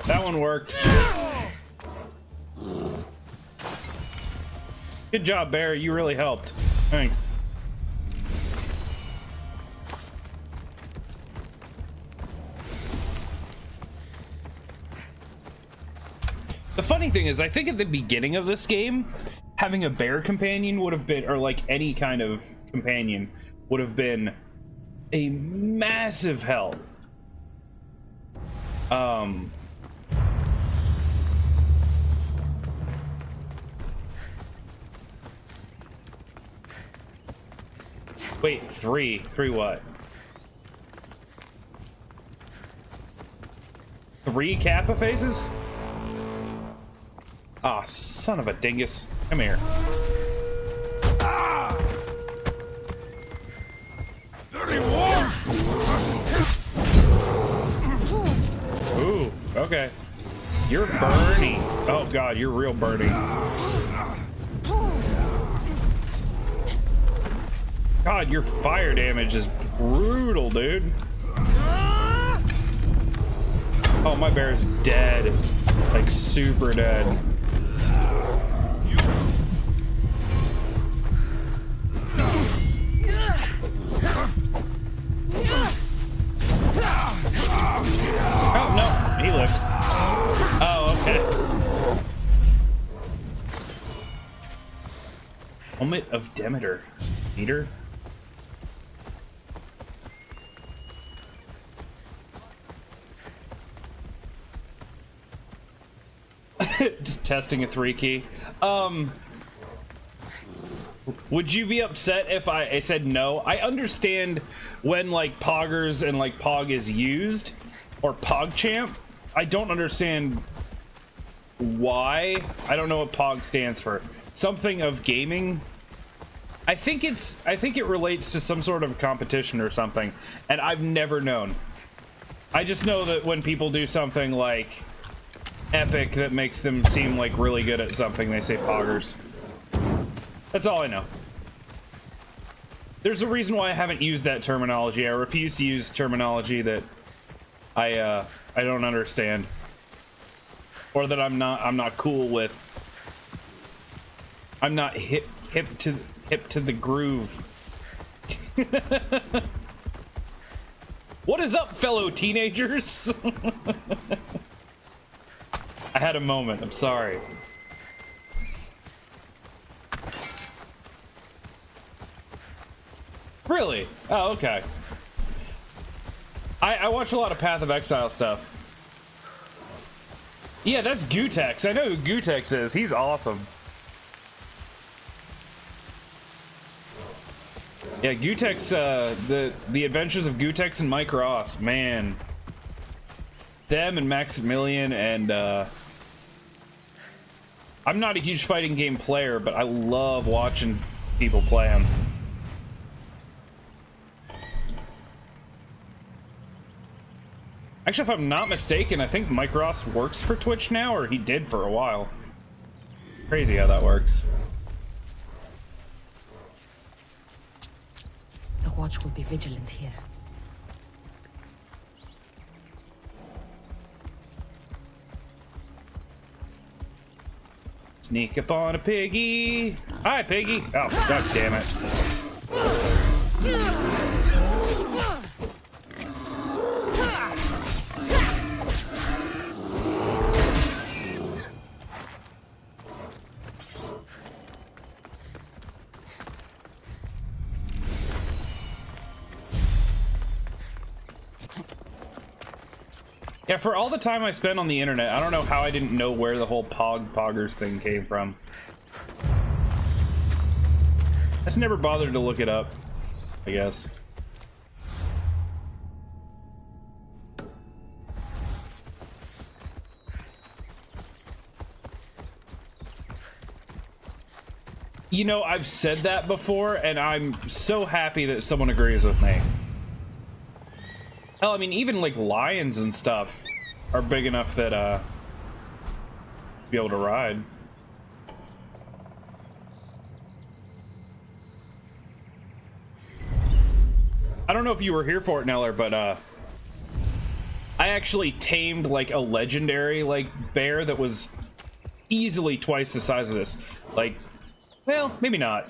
That one worked. Good job, Bear. You really helped. Thanks. The funny thing is, I think at the beginning of this game, having a bear companion would have been, or like any kind of companion, would have been a massive help. Wait, three what? 3 Kappa faces? Ah, oh, son of a dingus. Come here. Ah! Dirty war! Ooh, okay. You're burning. Oh god, you're real burning. God, your fire damage is brutal, dude. Oh, my bear is dead. Like, super dead. Oh, no, he lived. Oh, okay. Helmet of Demeter. Meter? Just testing a 3 key. Would you be upset if I said no? I understand when like poggers and like pog is used, or PogChamp. I don't understand why. I don't know what pog stands for. Something of gaming. I think it relates to some sort of competition or something, and I've never known. I just know that when people do something like epic that makes them seem like really good at something, they say poggers. That's all I know. There's a reason why I haven't used that terminology. I refuse to use terminology that I don't understand, or that I'm not cool with. I'm not hip to the groove. What is up, fellow teenagers? I had a moment. I'm sorry. Really? Oh, okay. I watch a lot of Path of Exile stuff. Yeah, that's Gutex. I know who Gutex is. He's awesome. Yeah, Gutex, the Adventures of Gutex and Mike Ross, man. Them and Maximilian and, I'm not a huge fighting game player, but I love watching people play them. Actually, if I'm not mistaken, I think Mike Ross works for Twitch now, or he did for a while. Crazy how that works. The watch will be vigilant here. Sneak up on a piggy. Hi, piggy. Oh, god damn it. Yeah, for all the time I spent on the internet, I don't know how I didn't know where the whole poggers thing came from. I just never bothered to look it up, I guess. You know, I've said that before, and I'm so happy that someone agrees with me. Hell, I mean, even like lions and stuff are big enough that be able to ride. I don't know if you were here for it, Neller, but I actually tamed like a legendary like bear that was easily twice the size of this. Like, well, maybe not,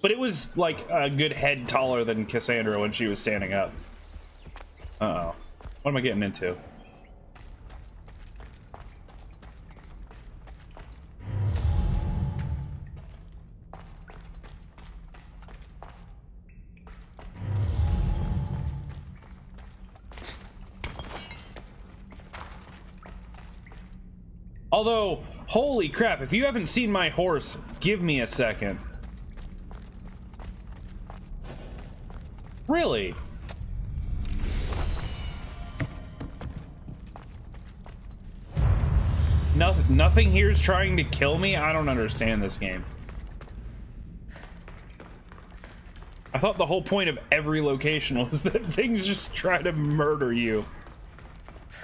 but it was like a good head taller than Cassandra when she was standing up. Uh-oh. What am I getting into? Although, holy crap, if you haven't seen my horse, give me a second. Really? Nothing here is trying to kill me? I don't understand this game. I thought the whole point of every location was that things just try to murder you.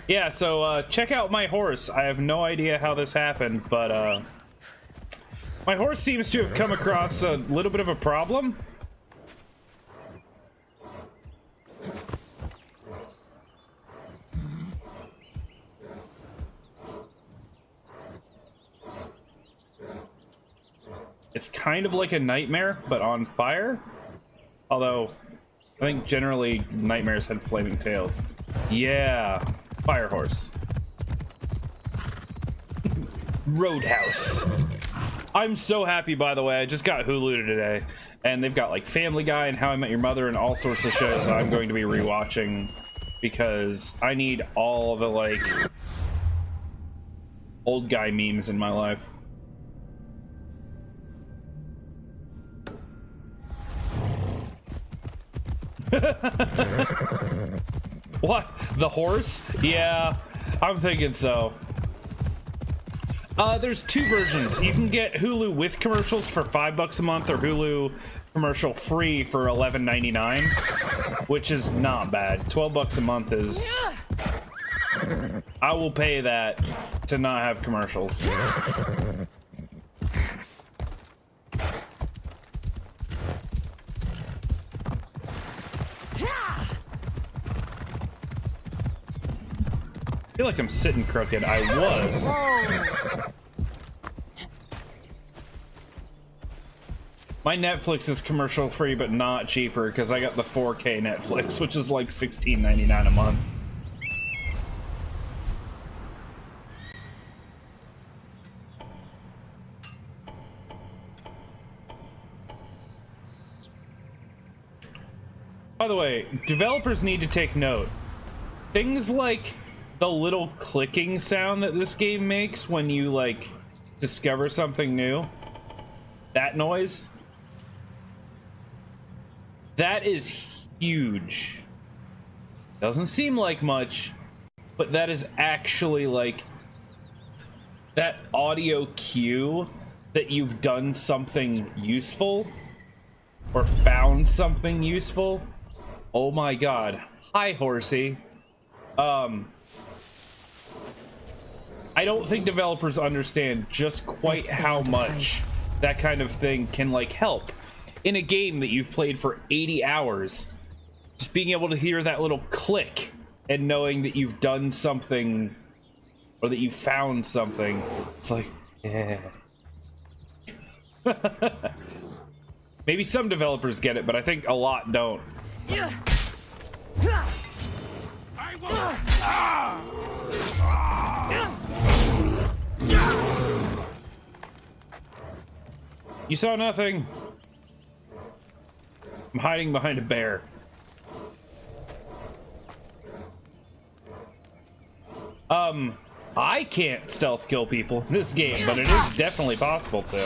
Yeah, so check out my horse. I have no idea how this happened, but my horse seems to have come across a little bit of a problem. It's kind of like a nightmare, but on fire. Although, I think generally nightmares had flaming tails. Yeah, fire horse. Roadhouse. I'm so happy, by the way. I just got Hulu today, and they've got like Family Guy and How I Met Your Mother and all sorts of shows I'm going to be rewatching because I need all the like old guy memes in my life. What? The horse? Yeah, I'm thinking so. There's two versions. You can get Hulu with commercials for $5 a month or Hulu commercial free for $11.99, which is not bad. $12 a month is... I will pay that to not have commercials. I feel like I'm sitting crooked. I was. My Netflix is commercial free, but not cheaper because I got the 4K Netflix, which is like $16.99 a month. By the way, developers need to take note. Things like the little clicking sound that this game makes when you like discover something new, that noise, that is huge. Doesn't seem like much, but that is actually like that audio cue that you've done something useful or found something useful. Oh my god. Hi, horsey. I don't think developers understand just quite how much that kind of thing can like help in a game that you've played for 80 hours. Just being able to hear that little click and knowing that you've done something or that you found something. It's like, yeah. Maybe some developers get it, but I think a lot don't. I will. You saw nothing. I'm hiding behind a bear. I can't stealth kill people in this game, but it is definitely possible to.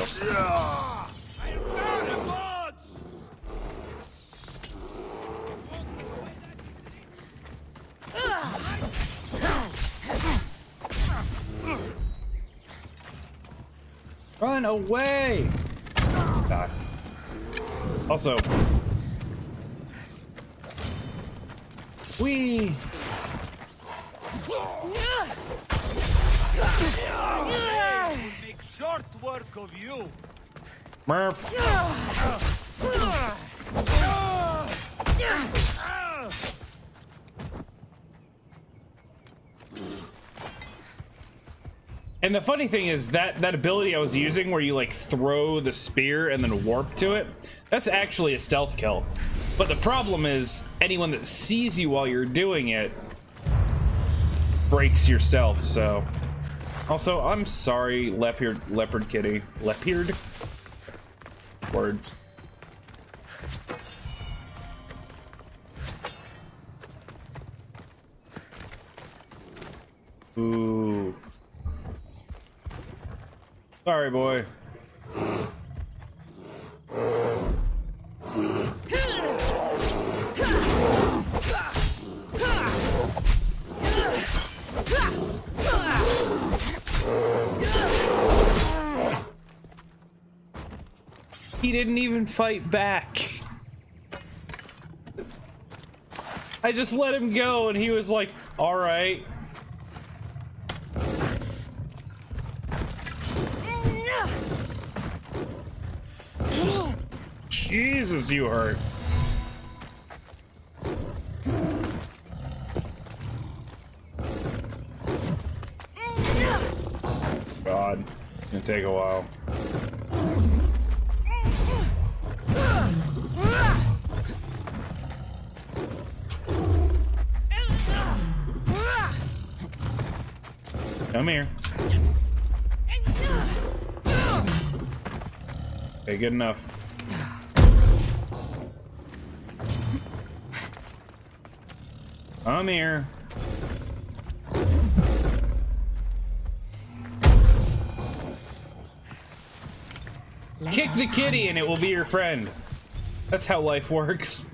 Run away! God. Also, we. Make short work of you. Murph. And the funny thing is that ability I was using where you like throw the spear and then warp to it, that's actually a stealth kill. But the problem is anyone that sees you while you're doing it breaks your stealth, so. Also, I'm sorry, leopard kitty. Leopard? Words. Ooh. Sorry, boy. He didn't even fight back. I just let him go and he was like, all right. Jesus, you hurt. God, it's gonna take a while. Come here. Okay, good enough. Come here. Kick the kitty and it will be your friend. That's how life works.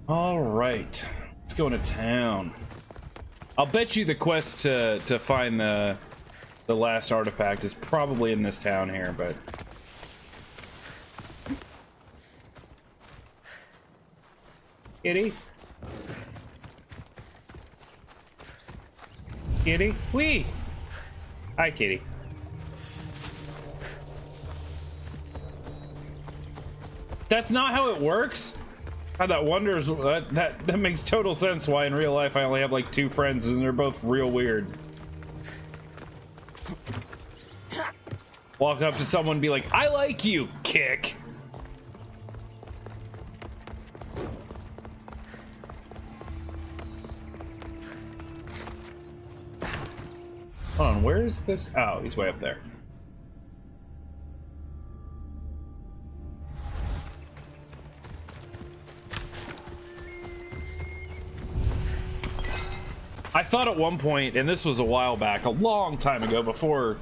All right, let's go into town. I'll bet you the quest to find the last artifact is probably in this town here, but kitty, kitty, wee. Hi, kitty. That's not how it works. God, that wonders that makes total sense why in real life I only have like 2 friends and they're both real weird. Walk up to someone and be like, I like you, kick. Hold on, where is this? Oh, he's way up there. I thought at one point, and this was a while back, a long time ago, before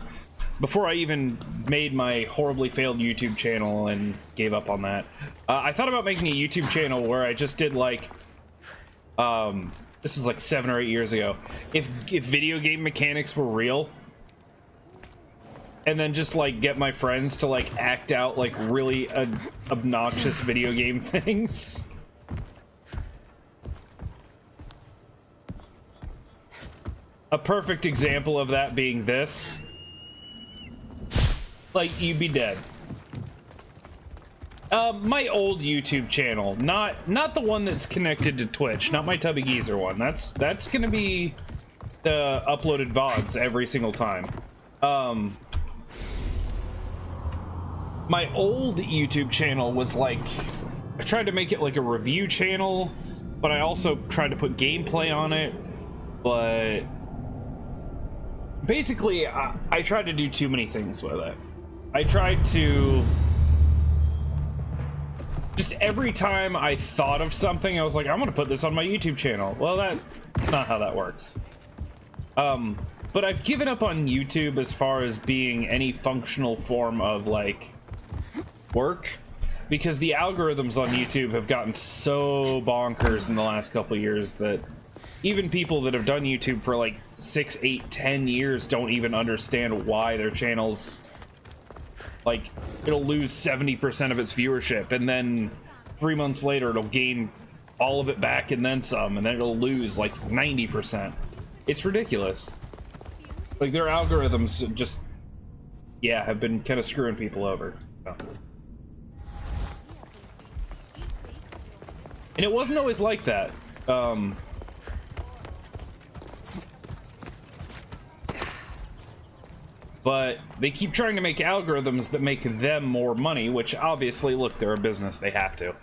I even made my horribly failed YouTube channel and gave up on that, I thought about making a YouTube channel where I just did like, this was like 7 or 8 years ago, if video game mechanics were real, and then just like get my friends to like act out like really obnoxious video game things. A perfect example of that being this. Like, you'd be dead. My old YouTube channel, not the one that's connected to Twitch, not my Tubby Geezer one. That's gonna be the uploaded VODs every single time. My old YouTube channel was like, I tried to make it like a review channel, but I also tried to put gameplay on it, but basically, I tried to do too many things with it. I tried to... Just every time I thought of something, I was like, I'm gonna put this on my YouTube channel. Well, that's not how that works. But I've given up on YouTube as far as being any functional form of, like, work. Because the algorithms on YouTube have gotten so bonkers in the last couple of years that even people that have done YouTube for like 6, 8, 10 years don't even understand why their channels, like, it'll lose 70% of its viewership, and then 3 months later it'll gain all of it back and then some, and then it'll lose like 90%. It's ridiculous. Like, their algorithms just, yeah, have been kind of screwing people over. So. And it wasn't always like that. But they keep trying to make algorithms that make them more money, which obviously, look, they're a business, they have to.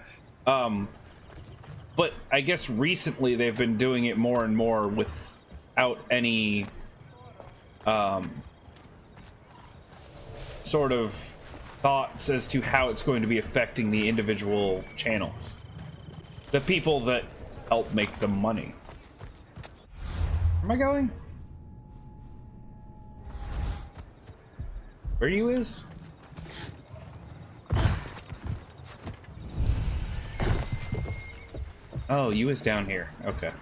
But I guess recently they've been doing it more and more without any sort of thoughts as to how it's going to be affecting the individual channels. The people that help make them money. Where am I going? Where you is? Oh, you is down here. Okay.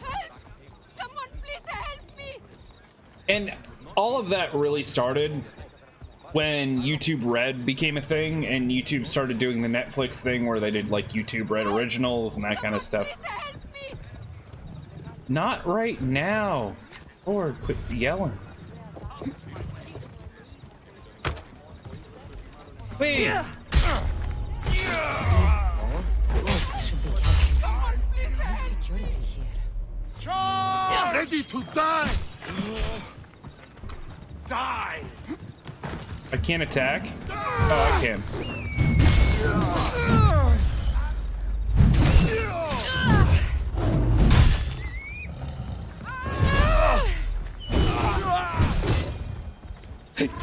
Help! Someone please help me! And all of that really started when YouTube Red became a thing, and YouTube started doing the Netflix thing where they did like YouTube Red originals and that kind of stuff. Please help me! Not right now. Lord, quit yelling. Wait. I should be careful. No security here. Ready to die! Die! I can't attack? Oh, I can.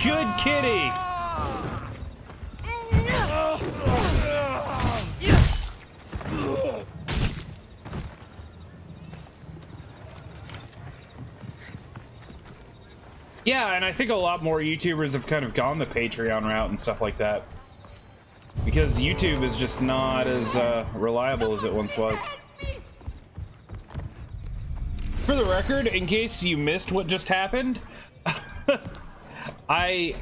Good kitty! Yeah, and I think a lot more YouTubers have kind of gone the Patreon route and stuff like that. Because YouTube is just not as reliable as it once was. For the record, in case you missed what just happened, I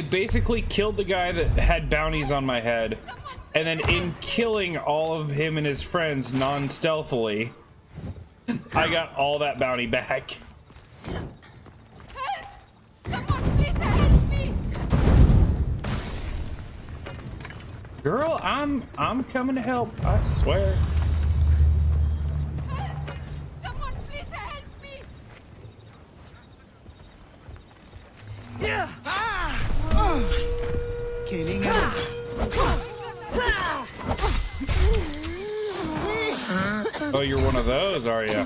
basically killed the guy that had bounties on my head, and then in killing all of him and his friends non-stealthily, I got all that bounty back. Someone please help me! Girl, I'm coming to help, I swear. Someone please help me! Killing him. Oh, you're one of those, are you?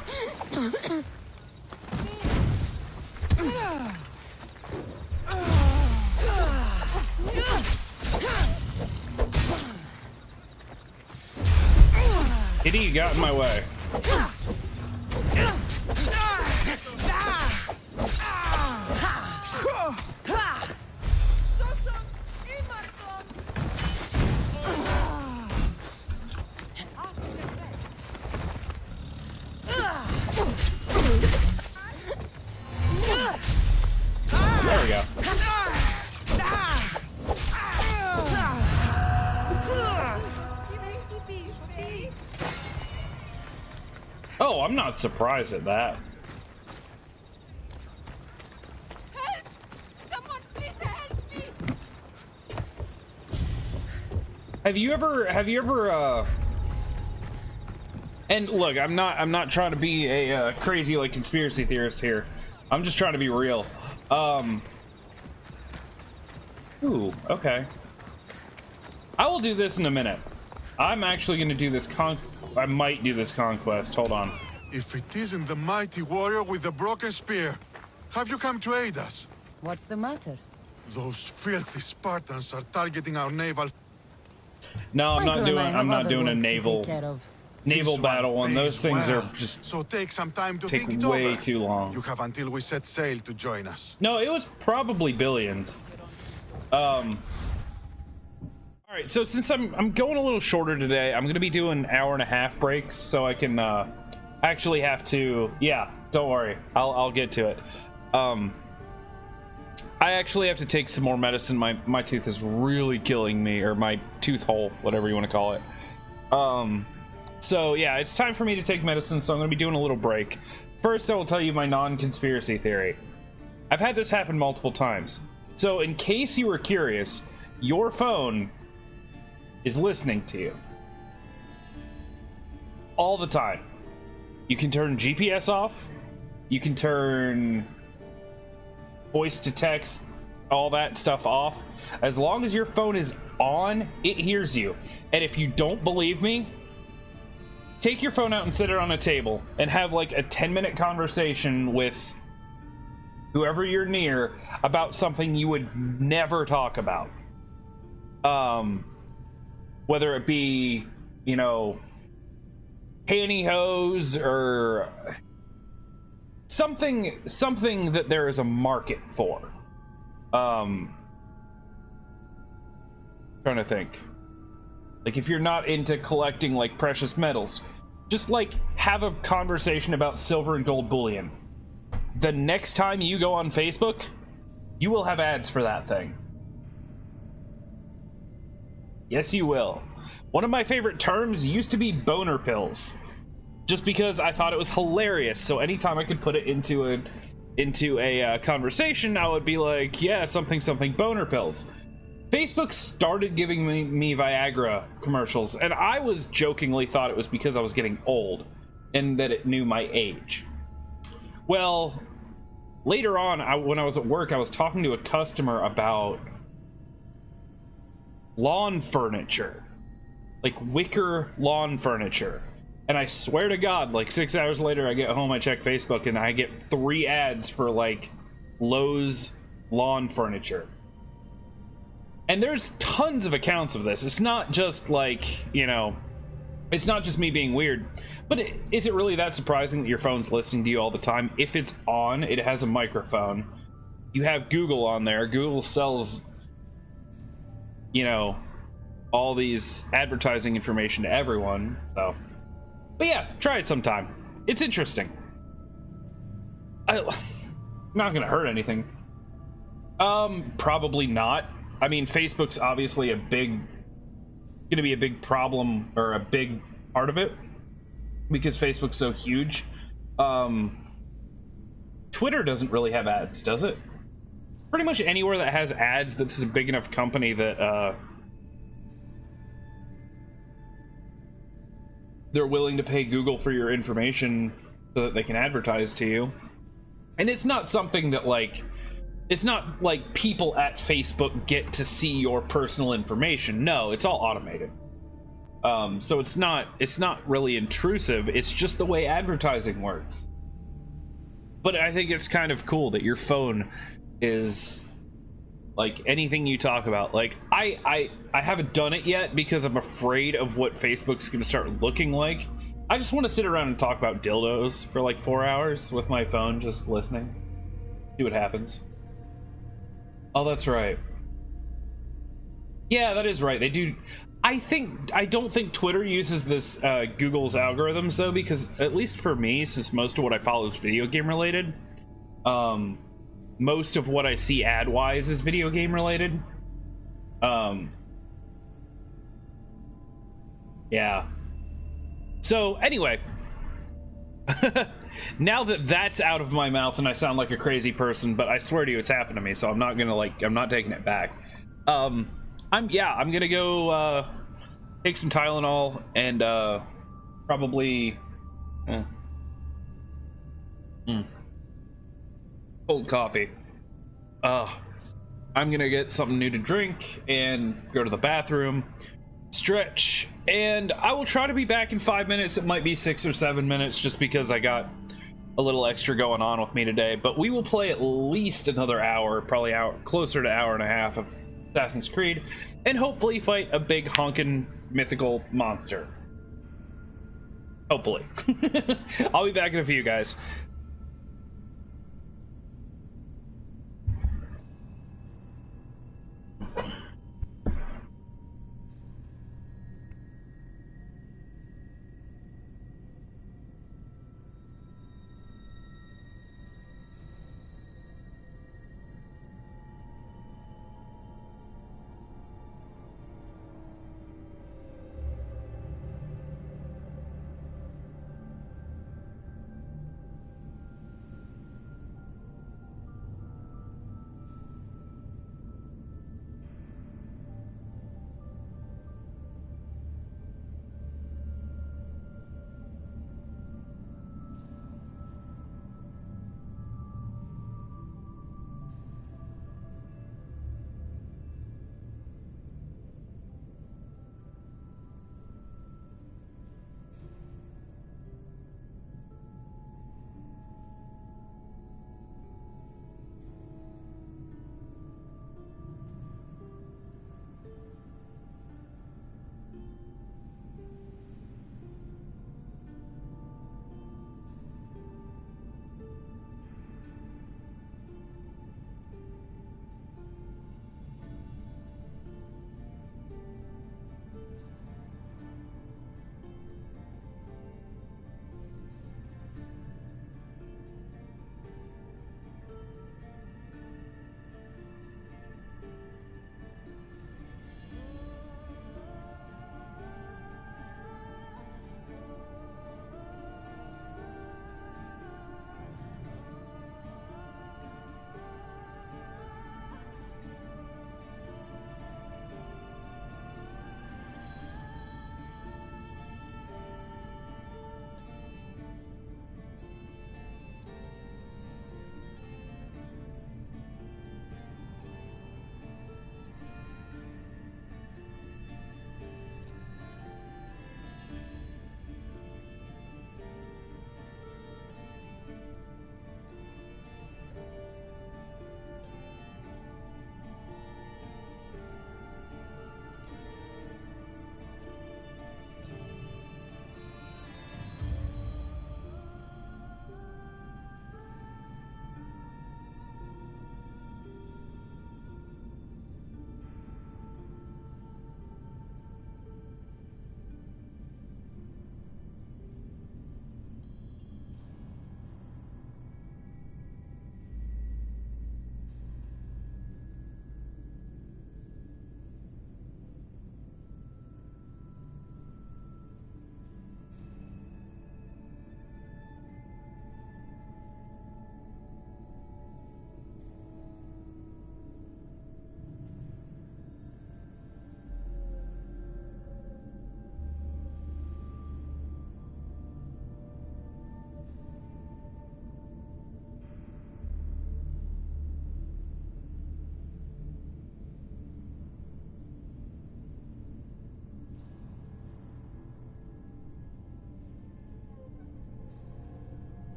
Kitty, you got in my way. There we go. Oh, I'm not surprised at that. Help! Someone please help me! Have you ever and look, I'm not trying to be a crazy like conspiracy theorist here. I'm just trying to be real. Ooh, okay. I will do this in a minute. I'm actually going to do this I might do this conquest. Hold on. If it isn't the mighty warrior with the broken spear, have you come to aid us? What's the matter? Those filthy Spartans are targeting our naval. No, I'm not Michael and I doing. have I'm not other doing a work to take naval care of. naval This one battle, and those pays things well. are just So take some time to take think it way over. too long. You have until we set sail to join us. No, it was probably billions. All right, so since I'm going a little shorter today, I'm gonna be doing 1.5-hour breaks so I can actually have to. Yeah, don't worry, I'll get to it. I actually have to take some more medicine. My tooth is really killing me, or my tooth hole, whatever you want to call it. So yeah, it's time for me to take medicine, so I'm gonna be doing a little break. First, I will tell you my non-conspiracy theory. I've had this happen multiple times. So in case you were curious, your phone is listening to you all the time. You can turn GPS off, you can turn voice to text, all that stuff off. As long as your phone is on, it hears you. And if you don't believe me, take your phone out and set it on a table and have like a 10-minute conversation with whoever you're near about something you would never talk about. Whether it be, you know, pantyhose or something that there is a market for. Trying to think. Like if you're not into collecting like precious metals, just like have a conversation about silver and gold bullion. The next time you go on Facebook, you will have ads for that thing. Yes, you will. One of my favorite terms used to be boner pills, just because I thought it was hilarious. So anytime I could put it into a conversation, I would be like, yeah, something boner pills. Facebook started giving me Viagra commercials, and I was jokingly thought it was because I was getting old and that it knew my age. Well, later on, when I was at work, I was talking to a customer about lawn furniture, like wicker lawn furniture. And I swear to God, like 6 hours later, I get home, I check Facebook, and I get 3 ads for like Lowe's lawn furniture. And there's tons of accounts of this. It's not just like, you know, it's not just me being weird. But is it really that surprising that your phone's listening to you all the time? If it's on, it has a microphone. You have Google on there. Google sells, you know, all these advertising information to everyone. So, but yeah, try it sometime. It's interesting. Not gonna hurt anything. Probably not. I mean, Facebook's obviously gonna be a big problem, or a big part of it, because Facebook's so huge. Twitter doesn't really have ads, does it? Pretty much anywhere that has ads, that's a big enough company that they're willing to pay Google for your information so that they can advertise to you. And it's not something that, like, it's not like people at Facebook get to see your personal information. No, it's all automated. So it's not really intrusive. It's just the way advertising works. But I think it's kind of cool that your phone is like anything you talk about. Like I haven't done it yet because I'm afraid of what Facebook's going to start looking like. I just want to sit around and talk about dildos for like 4 hours with my phone, just listening. See what happens. Oh, that's right. Yeah, that is right. They do. I don't think Twitter uses this Google's algorithms though, because at least for me, since most of what I follow is video game related, most of what I see ad wise is video game related. Yeah. So anyway, now that that's out of my mouth and I sound like a crazy person, but I swear to you, it's happened to me, so I'm not taking it back. I'm gonna go take some Tylenol and probably cold coffee. I'm gonna get something new to drink and go to the bathroom, stretch, and I will try to be back in 5 minutes. It might be 6 or 7 minutes just because I got a little extra going on with me today, but we will play at least another hour, probably closer to hour and a half of Assassin's Creed, and hopefully fight a big honkin' mythical monster. Hopefully. I'll be back in a few, guys.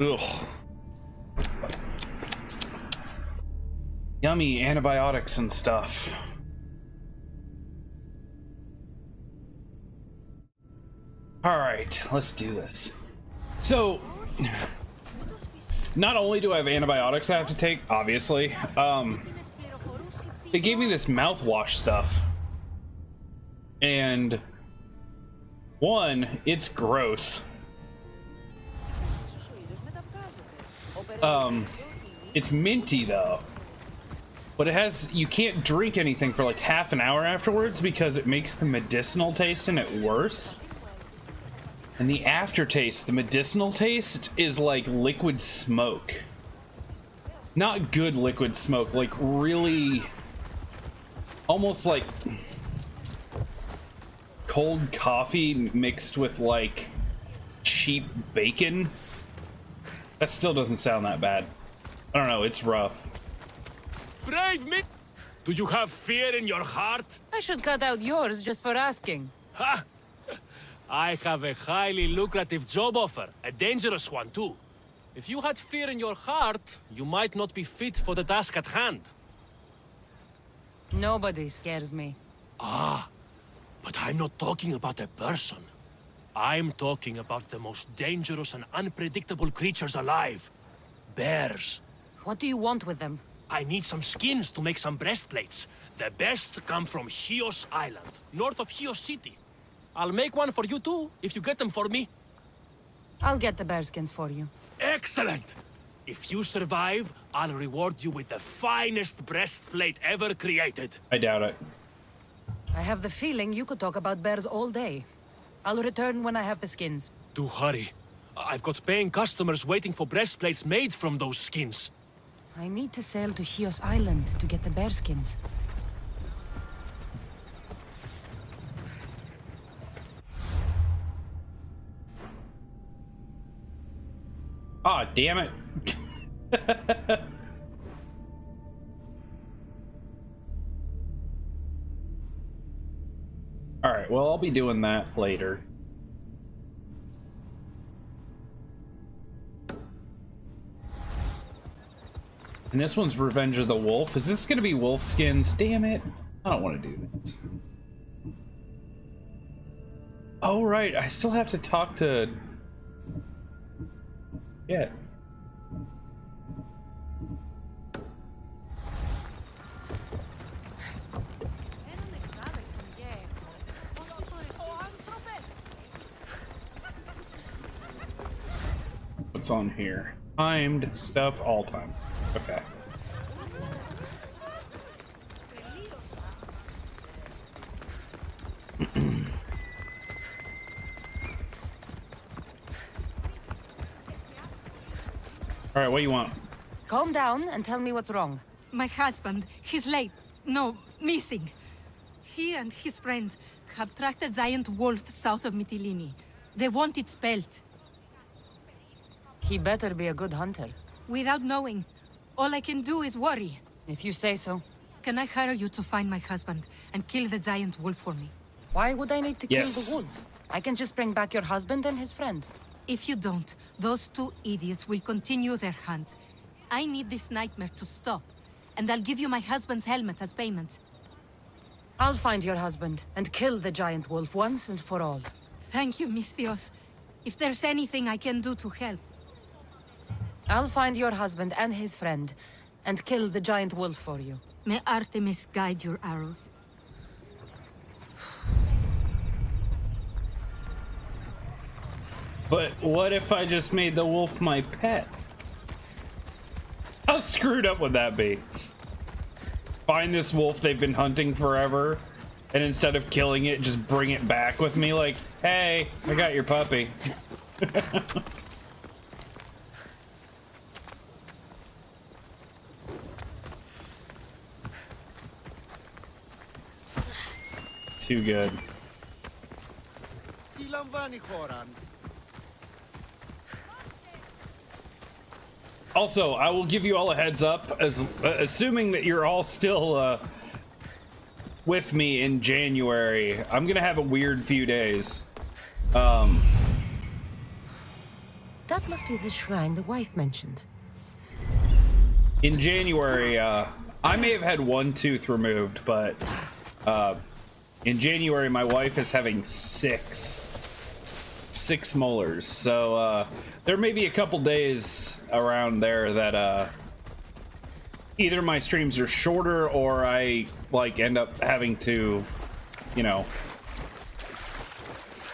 Ugh. Yummy antibiotics and stuff. All right, let's do this. So, not only do I have antibiotics I have to take, obviously, they gave me this mouthwash stuff. And one, it's gross. It's minty though. But it has, you can't drink anything for like half an hour afterwards because it makes the medicinal taste in it worse. And the aftertaste, the medicinal taste, is like liquid smoke. Not good liquid smoke, like really, almost like cold coffee mixed with like cheap bacon. That still doesn't sound that bad. I don't know, it's rough. Brave me! Do you have fear in your heart? I should cut out yours just for asking. Ha! I have a highly lucrative job offer, a dangerous one too. If you had fear in your heart, you might not be fit for the task at hand. Nobody scares me. Ah, but I'm not talking about a person. I'm talking about the most dangerous and unpredictable creatures alive. Bears. What do you want with them? I need some skins to make some breastplates. The best come from Chios Island, north of Chios City. I'll make one for you too, if you get them for me. I'll get the bearskins for you. Excellent! If you survive, I'll reward you with the finest breastplate ever created. I doubt it. I have the feeling you could talk about bears all day. I'll return when I have the skins. Do hurry. I've got paying customers waiting for breastplates made from those skins. I need to sail to Chios Island to get the bearskins. Ah, damn it. All right, well, I'll be doing that later. And this one's Revenge of the Wolf. Is this gonna be wolf skins? Damn it. I don't want to do this. Oh, right. I still have to talk to... Yeah. What's on here? Timed stuff, all times. Okay. All right, what do you want? Calm down and tell me what's wrong. My husband, he's late. No, missing. He and his friend have tracked a giant wolf south of Mytilene. They want its pelt. He better be a good hunter. Without knowing, all I can do is worry. If you say so. Can I hire you to find my husband and kill the giant wolf for me? Why would I need to kill Yes. the wolf? I can just bring back your husband and his friend. If you don't, those two idiots will continue their hunt. I need this nightmare to stop, and I'll give you my husband's helmet as payment. I'll find your husband and kill the giant wolf once and for all. Thank you, Misthios. If there's anything I can do to help. I'll find your husband and his friend and kill the giant wolf for you. May Artemis guide your arrows. But what if I just made the wolf my pet? How screwed up would that be? Find this wolf they've been hunting forever, and instead of killing it, just bring it back with me like, hey, I got your puppy. Too good. Also, I will give you all a heads up, as assuming that you're all still with me in January. I'm gonna have a weird few days. That must be the shrine the wife mentioned. In January, I may have had one tooth removed, but in January, my wife is having six molars. So there may be a couple days around there that either my streams are shorter or I like end up having to, you know,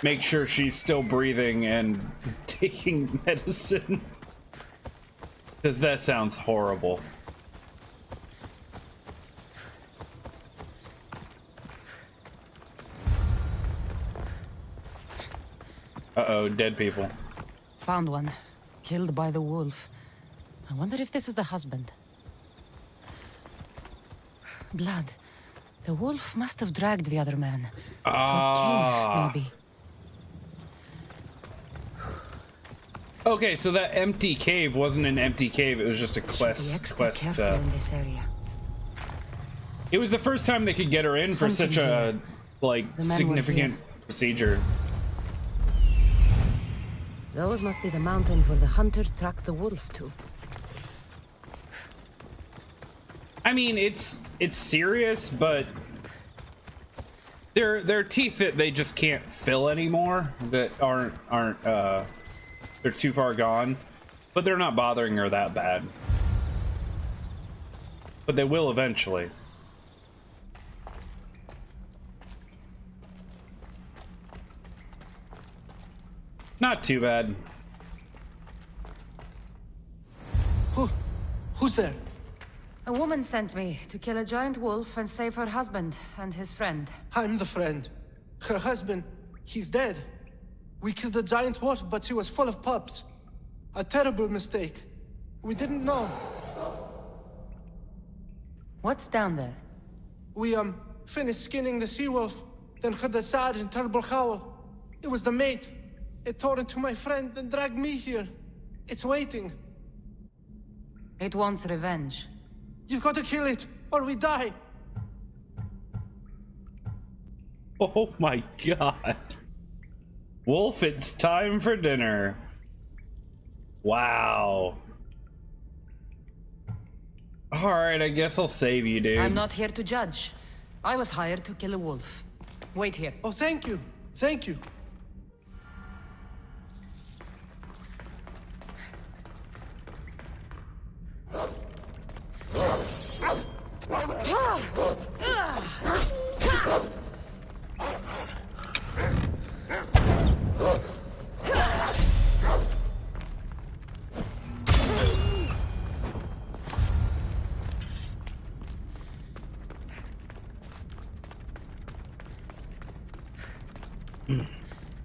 make sure she's still breathing and taking medicine. Because that sounds horrible. Uh-oh, dead people. Found one. Killed by the wolf. I wonder if this is the husband. Blood. The wolf must have dragged the other man. To a cave, maybe. Okay, so that empty cave wasn't an empty cave, it was just a quest. Careful in this area. It was the first time they could get her in for Hunting such a, here. like, The men were significant here. procedure. Those must be the mountains where the hunters tracked the wolf to. I mean, it's serious, but there are teeth that they just can't fill anymore, that aren't they're too far gone, but they're not bothering her that bad. But they will eventually. Not too bad. Who's there? A woman sent me to kill a giant wolf and save her husband and his friend. I'm the friend. Her husband, he's dead. We killed a giant wolf, but she was full of pups. A terrible mistake. We didn't know. What's down there? We, finished skinning the sea-wolf, then heard a sad and terrible howl. It was the mate. It tore into my friend and dragged me here. It's waiting. It wants revenge. You've got to kill it, or we die. Oh my god. Wolf, it's time for dinner. Wow. Alright, I guess I'll save you, dude. I'm not here to judge. I was hired to kill a wolf. Wait here. Oh, thank you. Thank you.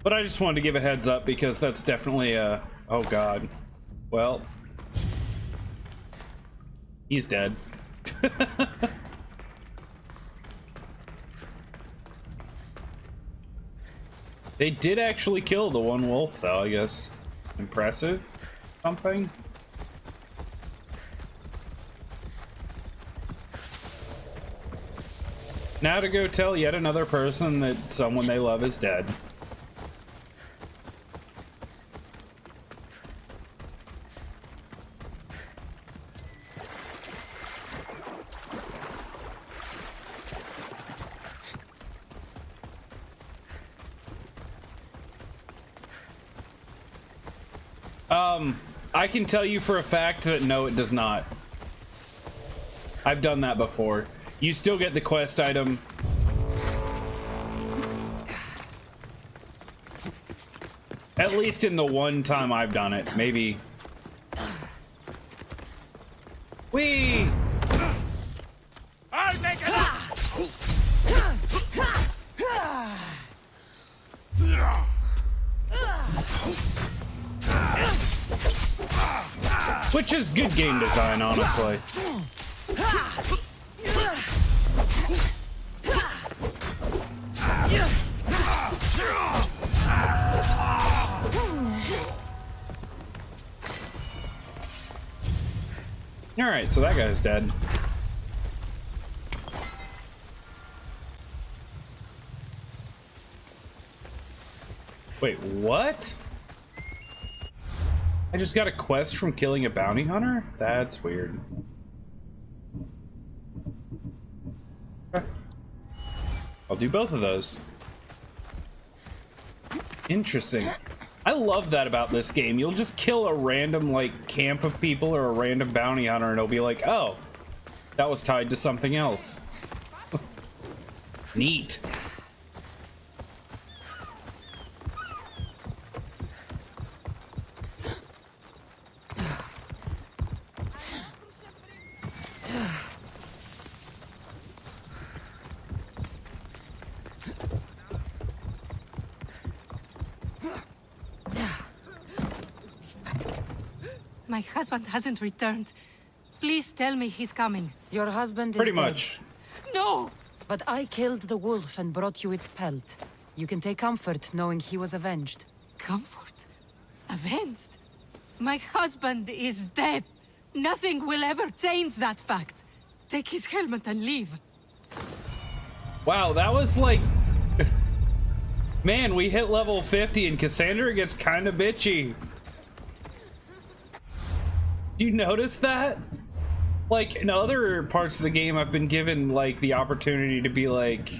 But I just wanted to give a heads up because that's definitely a... Oh god. Well. He's dead. They did actually kill the one wolf though, I guess. Impressive? Something? Now to go tell yet another person that someone they love is dead. I can tell you for a fact that no, it does not. I've done that before. You still get the quest item. At least in the one time I've done it. Maybe. Whee! I'll make it! Which is good game design, honestly. Alright, so that guy's dead. Wait, what? I just got a quest from killing a bounty hunter? That's weird. I'll do both of those. Interesting. I love that about this game. You'll just kill a random, like, camp of people or a random bounty hunter and it'll be like, oh, that was tied to something else. Neat. My husband hasn't returned. Please tell me he's coming. Your husband is Pretty dead. much. No! But I killed the wolf and brought you its pelt. You can take comfort knowing he was avenged. Comfort? Avenged? My husband is dead. Nothing will ever change that fact. Take his helmet and leave. Wow, that was like... Man, we hit level 50 and Cassandra gets kind of bitchy. Do you notice that? Like, in other parts of the game, I've been given, like, the opportunity to be like,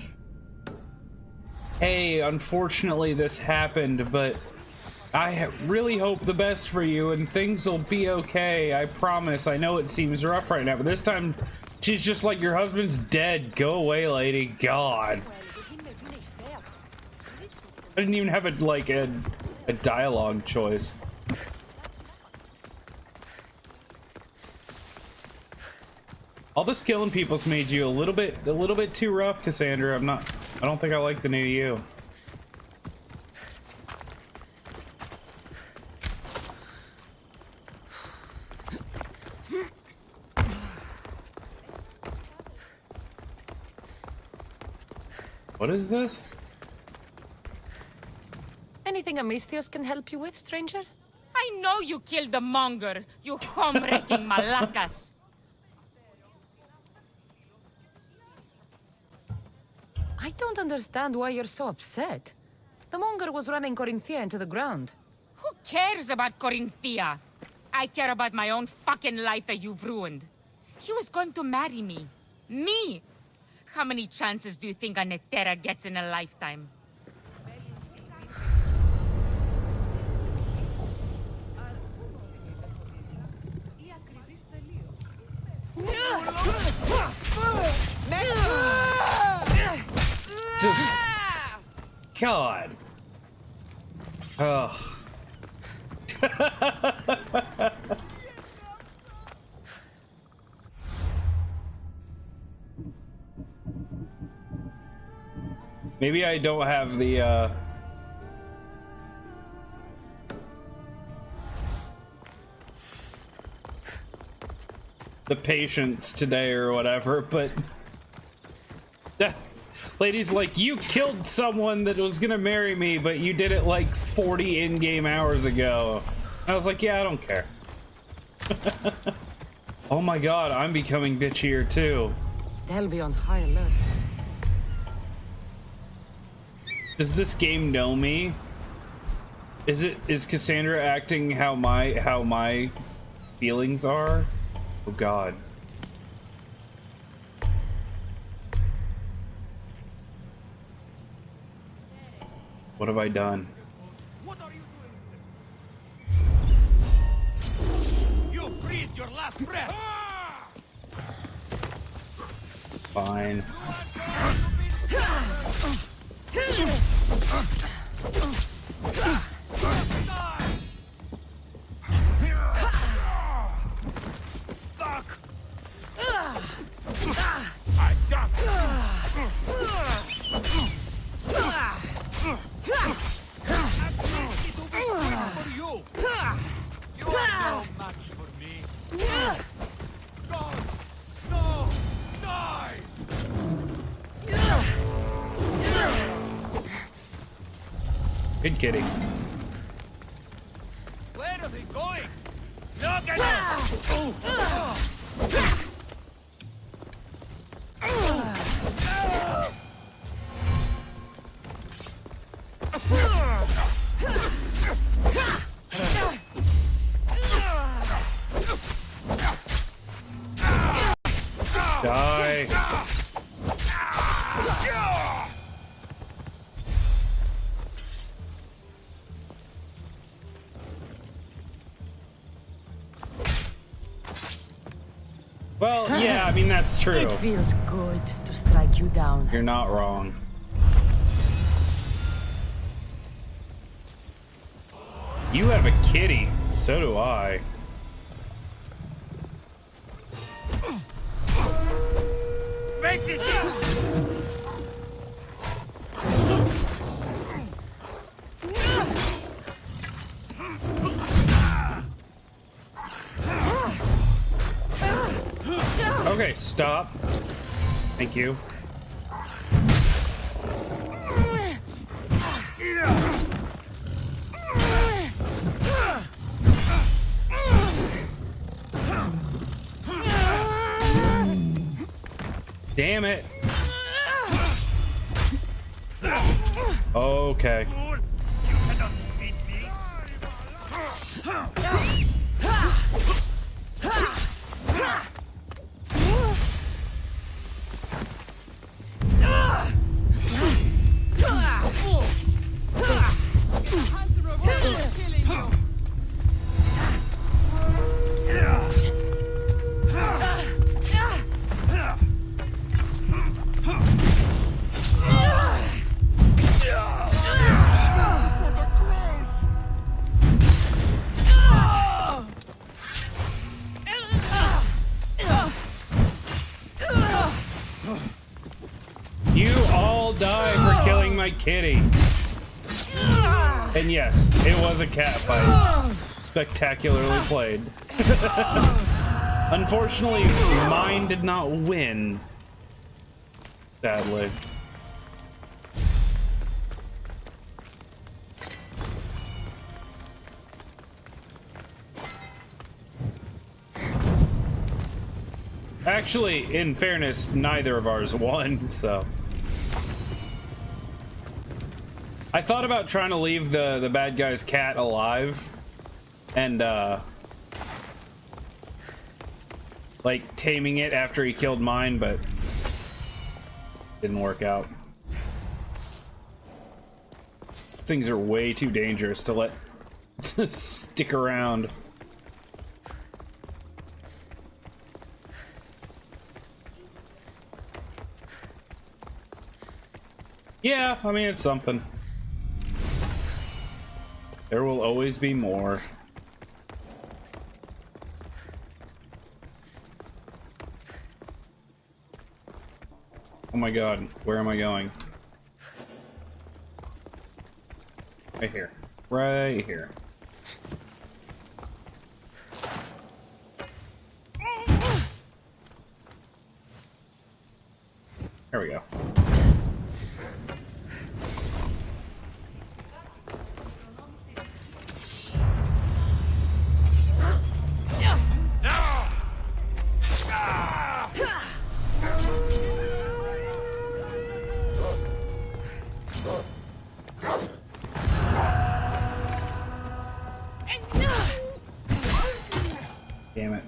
hey, unfortunately this happened, but I really hope the best for you and things will be okay. I promise. I know it seems rough right now, but this time she's just like, your husband's dead. Go away, lady. God. I didn't even have a dialogue choice. All this killing people's made you a little bit too rough, Cassandra. I don't think I like the new you. What is this? Anything Amistios can help you with, stranger? I know you killed the monger, you home-wrecking malacas. I don't understand why you're so upset. The monger was running Corinthia into the ground. Who cares about Corinthia? I care about my own fucking life that you've ruined. He was going to marry me. Me! How many chances do you think a Netera gets in a lifetime? Just... God. Oh. Maybe I don't have the patience today or whatever, but lady's like, you killed someone that was gonna marry me, but you did it like 40 in-game hours ago. I was like, yeah, I don't care. Oh my god, I'm becoming bitchier too. They'll be on high alert. Does this game know me? Is Cassandra acting how my feelings are? Oh god. What have I done? What are you doing? You breathed your last breath. Fine. Fuck! I got it. For you. You are no match for me. God! No! Die! Good kitty. Where are they going? Look at them! Die. Well, yeah, I mean, that's true. It feels good to strike you down. You're not wrong. You have a kitty. So do I. Make this Okay, stop. Thank you. Damn it. Okay. You cannot beat me. You all die for killing my kitty. And yes, it was a cat fight. Spectacularly played. Unfortunately, mine did not win. Sadly. Actually, in fairness, neither of ours won, so. I thought about trying to leave the bad guy's cat alive and like taming it after he killed mine, but didn't work out. Things are way too dangerous to let stick around. Yeah, I mean, it's something. There will always be more. Oh my god, where am I going? Right here. Right here. There we go. Damn it.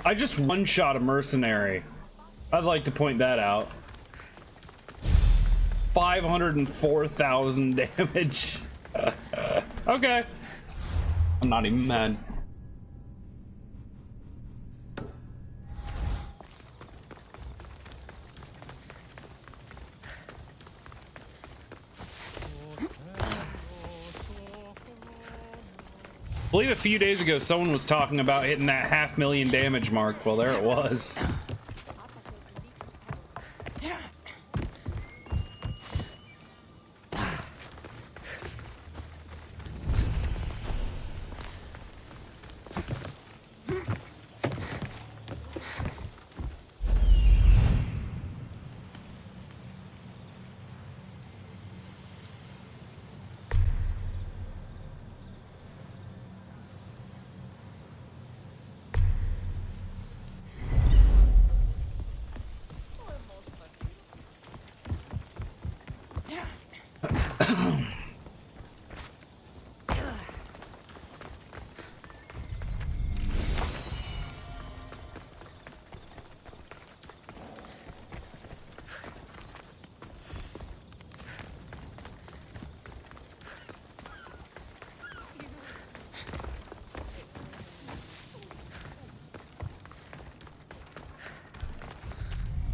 I just one-shot a mercenary. I'd like to point that out. 504,000 damage. Okay. I'm not even mad. I believe a few days ago someone was talking about hitting that 500,000 damage mark. Well, there it was.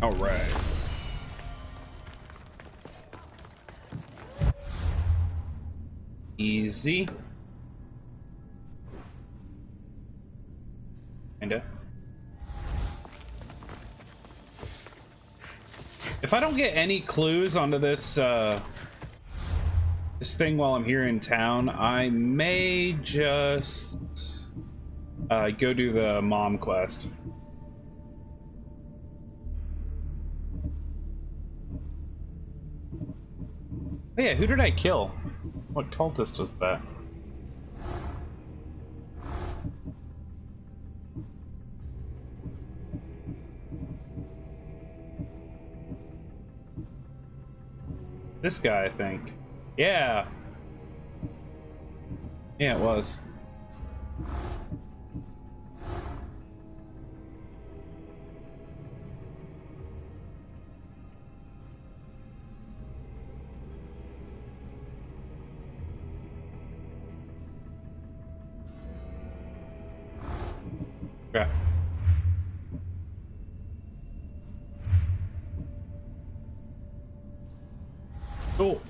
All right. Easy. Kinda. If I don't get any clues onto this this thing while I'm here in town, I may just go do the mom quest. Oh yeah, who did I kill? What cultist was that? This guy, I think. Yeah. Yeah, it was. Okay. Cool.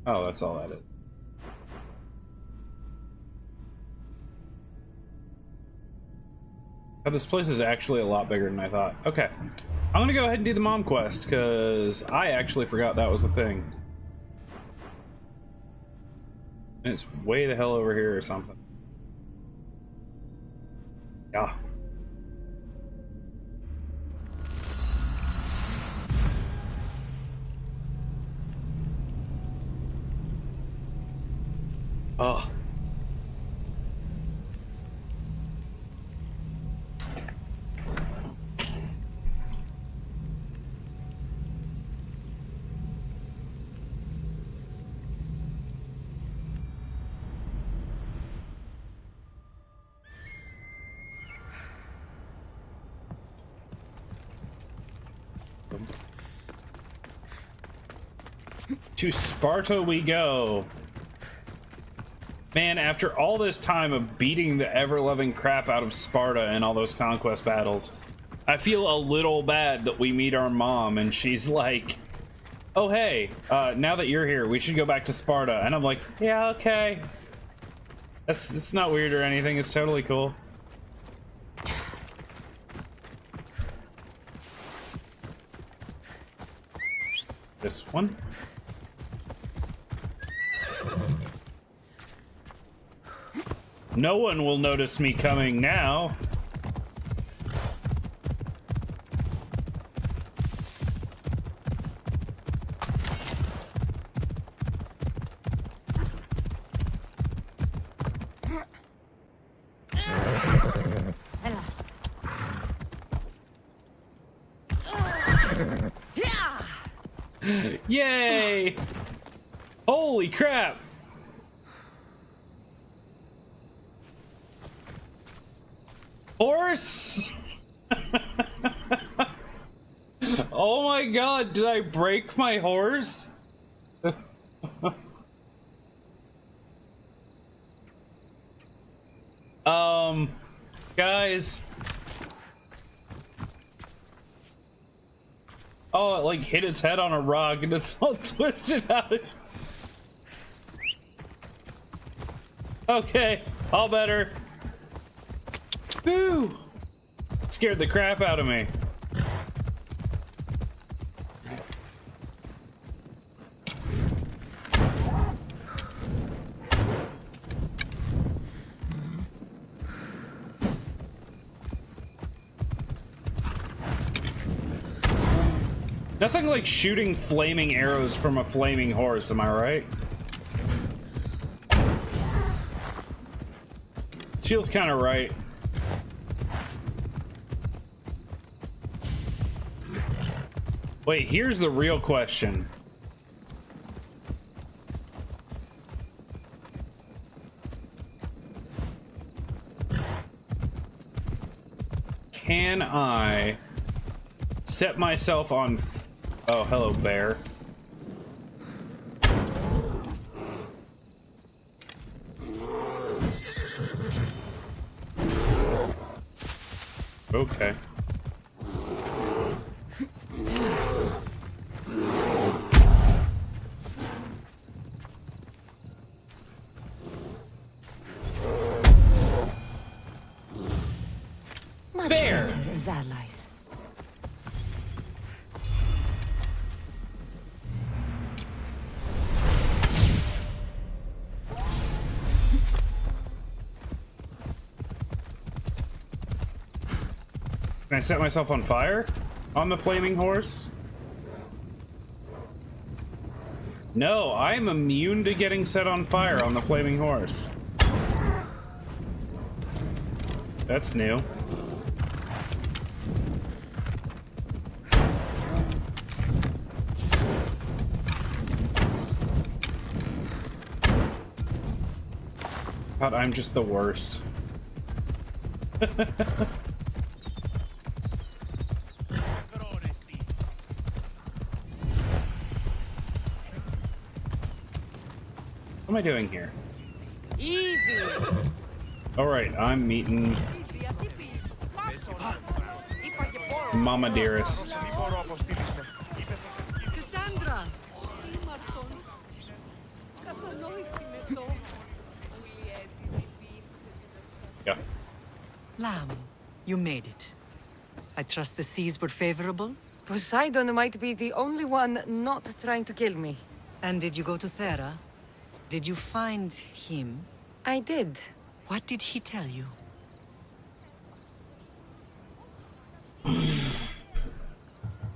Oh, that's all that is. Oh, this place is actually a lot bigger than I thought. Okay. I'm gonna go ahead and do the mom quest, because I actually forgot that was the thing. And it's way the hell over here or something. Yeah. Oh. To Sparta we go. Man, after all this time of beating the ever-loving crap out of Sparta in all those conquest battles, I feel a little bad that we meet our mom and she's like, oh hey, now that you're here, we should go back to Sparta. And I'm like, yeah, okay. It's not weird or anything, it's totally cool. This one. No one will notice me coming now. Yay! Holy crap! Horse! Oh my god, did I break my horse? Guys. Oh, it like hit its head on a rock and it's all twisted out. Okay, all better. Boo! Scared the crap out of me. Nothing like shooting flaming arrows from a flaming horse, am I right? This feels kind of right. Wait, here's the real question. can I set myself on... Oh, hello, bear. Okay. Much Fair. better as allies. Can I set myself on fire on the flaming horse? No, I'm immune to getting set on fire on the flaming horse. That's new. God, I'm just the worst. What am I doing here? Easy. All right, I'm meeting Mama Dearest. Cassandra! Yeah. Lamb, you made it. I trust the seas were favorable? Poseidon might be the only one not trying to kill me. And did you go to Thera? Did you find him? I did. What did he tell you?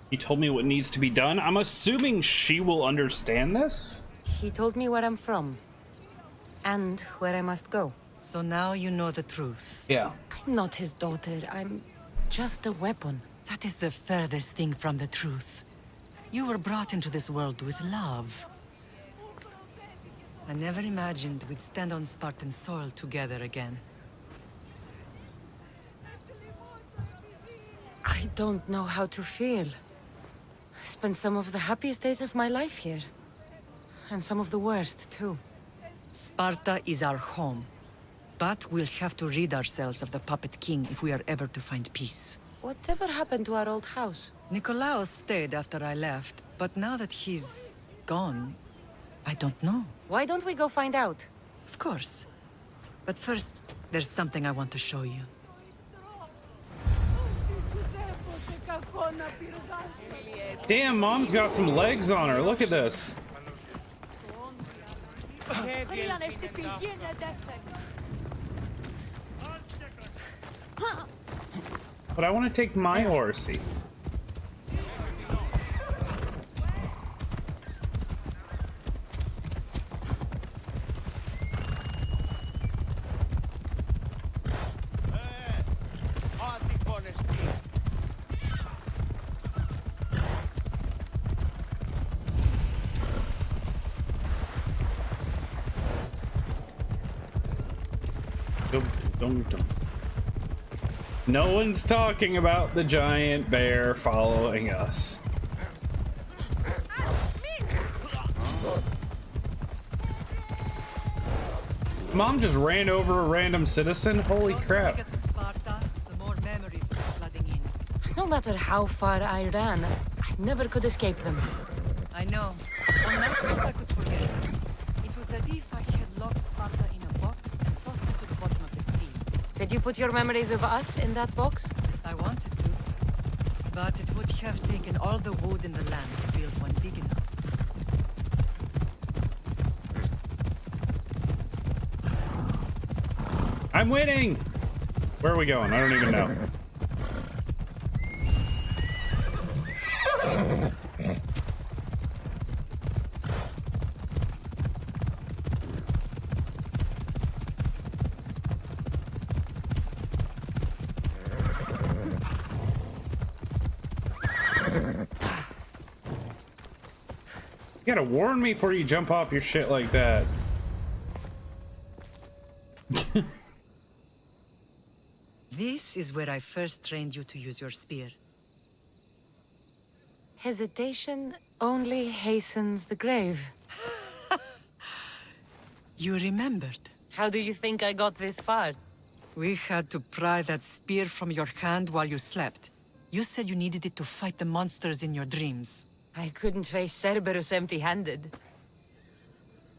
He told me what needs to be done. I'm assuming she will understand this. He told me where I'm from. And where I must go. So now you know the truth. Yeah. I'm not his daughter. I'm just a weapon. That is the furthest thing from the truth. You were brought into this world with love. I never imagined we'd stand on Spartan soil together again. I don't know how to feel. I spent some of the happiest days of my life here. And some of the worst, too. Sparta is our home. But we'll have to rid ourselves of the Puppet King if we are ever to find peace. Whatever happened to our old house? Nikolaos stayed after I left, but now that he's gone, I don't know. Why don't we go find out? Of course. But first, there's something I want to show you. Damn, Mom's got some legs on her. Look at this. But I want to take my horsey. Dum, dum, dum. No one's talking about the giant bear following us. Mom just ran over a random citizen? Holy crap. Get to Sparta, the more memories come flooding in. No matter how far I ran, I never could escape them. I know. On Naxos I could forget. It was as if I had locked Sparta in a box and tossed it to the bottom of the sea. Did you put your memories of us in that box? I wanted to. But it would have taken all the wood in the land to build one big enough. I'm winning! Where are we going? I don't even know. You gotta warn me before you jump off your shit like that. This is where I first trained you to use your spear. Hesitation only hastens the grave. You remembered. How do you think I got this far? We had to pry that spear from your hand while you slept. You said you needed it to fight the monsters in your dreams. I couldn't face Cerberus empty-handed.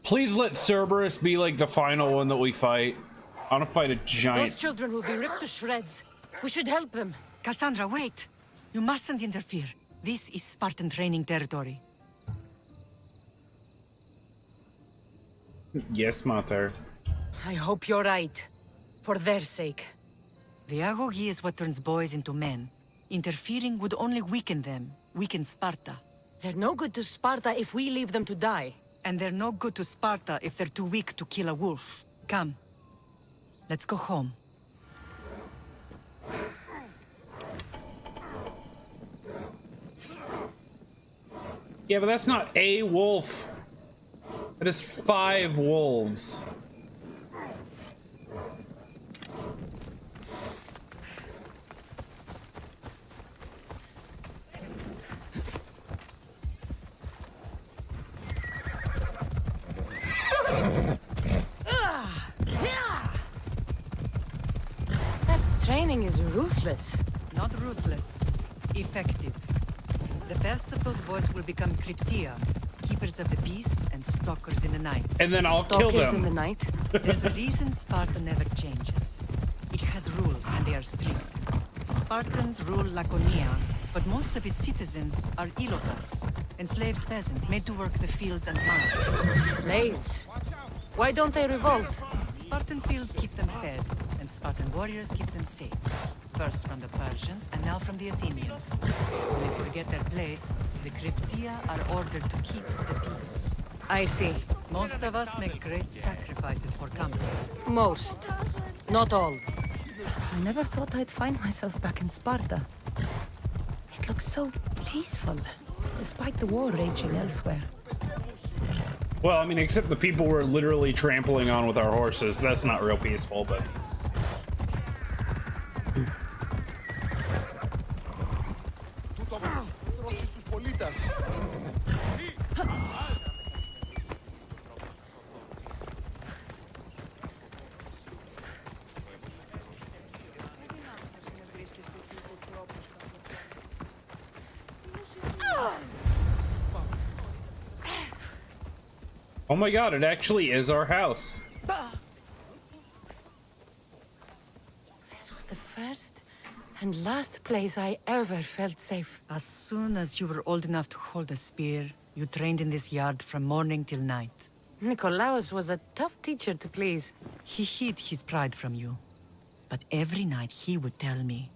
Please let Cerberus be like the final one that we fight. I want to fight a Those giant. children will be ripped to shreds. We should help them. Cassandra, wait! You mustn't interfere. This is Spartan training territory. Yes, Mater. I hope you're right. For their sake. The Agogi is what turns boys into men. Interfering would only weaken them, weaken Sparta. They're no good to Sparta if we leave them to die. And they're no good to Sparta if they're too weak to kill a wolf. Come. Let's go home. Yeah, but that's not a wolf. That is 5 wolves. That training is ruthless. Not ruthless. Effective. The best of those boys will become Cryptia, keepers of the peace and stalkers in the night. And then I'll kill Stalkers in the them. night. There's a reason Sparta never changes. It has rules, and they are strict. Spartans rule Laconia, but most of its citizens are ilotas, enslaved peasants made to work the fields and mines. Slaves. Why don't they revolt? Spartan fields keep them fed, and Spartan warriors keep them safe. First from the Persians, and now from the Athenians. When they forget their place, the Cryptia are ordered to keep the peace. I see. Most of us make great sacrifices for comfort. Most. Not all. I never thought I'd find myself back in Sparta. It looks so peaceful, despite the war raging elsewhere. Well, I mean, except the people we're literally trampling on with our horses. That's not real peaceful, but... Oh my god, it actually is our house. This was the first and last place I ever felt safe. As soon as you were old enough to hold a spear, you trained in this yard from morning till night. Nikolaos was a tough teacher to please. He hid his pride from you. But every night he would tell me,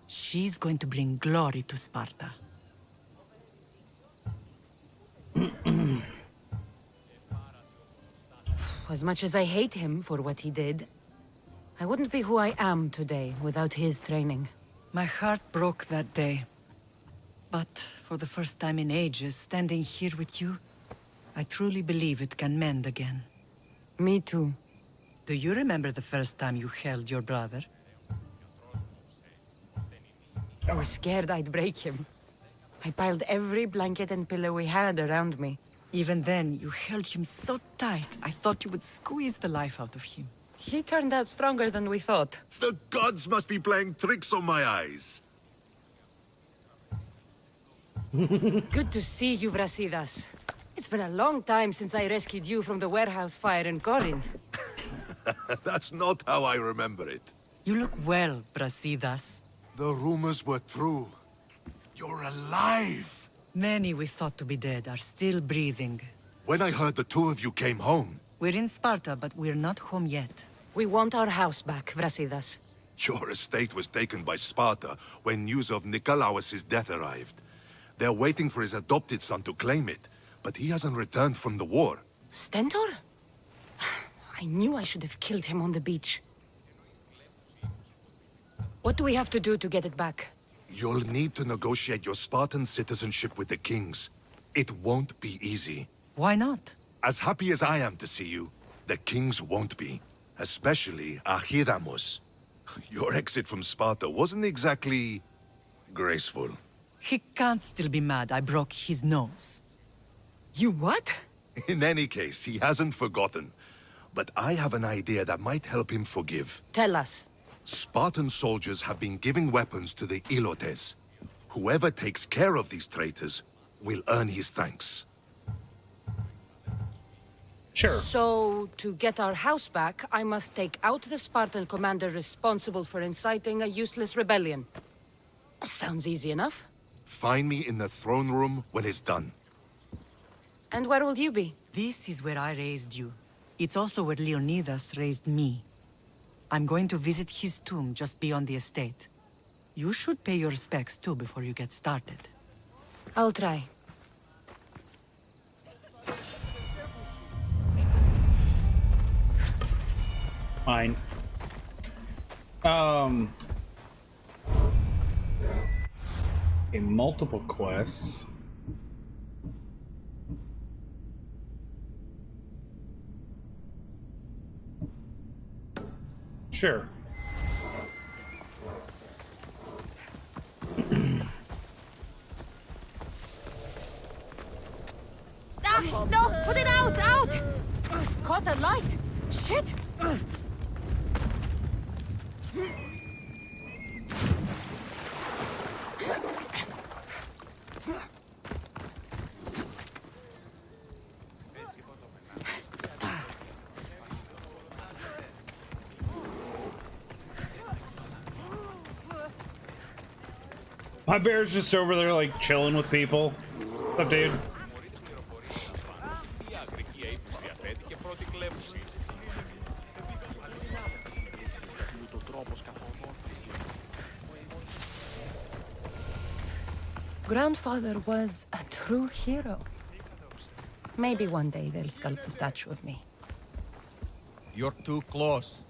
she's going to bring glory to Sparta. As much as I hate him for what he did, I wouldn't be who I am today without his training. My heart broke that day. But for the first time in ages, standing here with you, I truly believe it can mend again. Me too. Do you remember the first time you held your brother? I was scared I'd break him. I piled every blanket and pillow we had around me. Even then, you held him so tight, I thought you would squeeze the life out of him. He turned out stronger than we thought. The gods must be playing tricks on my eyes. Good to see you, Brasidas. It's been a long time since I rescued you from the warehouse fire in Corinth. That's not how I remember it. You look well, Brasidas. The rumors were true. You're alive! Many we thought to be dead are still breathing. When I heard the two of you came home, We're in Sparta, but we're not home yet. We want our house back, Brasidas. your estate was taken by Sparta when news of Nikolaos' death arrived. They're waiting for his adopted son to claim it, but he hasn't returned from the war. Stentor? I knew I should have killed him on the beach. What do we have to do to get it back? You'll need to negotiate your Spartan citizenship with the kings. It won't be easy. Why not? As happy as I am to see you, the kings won't be. Especially Archidamos. Your exit from Sparta wasn't exactly graceful. He can't still be mad I broke his nose. You what? In any case, he hasn't forgotten. But I have an idea that might help him forgive. Tell us. Spartan soldiers have been giving weapons to the Ilotes. Whoever takes care of these traitors will earn his thanks. Sure. So, to get our house back, I must take out the Spartan commander responsible for inciting a useless rebellion. Sounds easy enough. Find me in the throne room when it's done. And where will you be? This is where I raised you. It's also where Leonidas raised me. I'm going to visit his tomb just beyond the estate. You should pay your respects too before you get started. I'll try. Fine. Okay, multiple quests. Sure. No! Put it out! Out! Caught a light! Shit! My bear's just over there, like, chilling with people. What's up, dude? Grandfather was a true hero. Maybe one day they'll sculpt a statue of me. You're too close.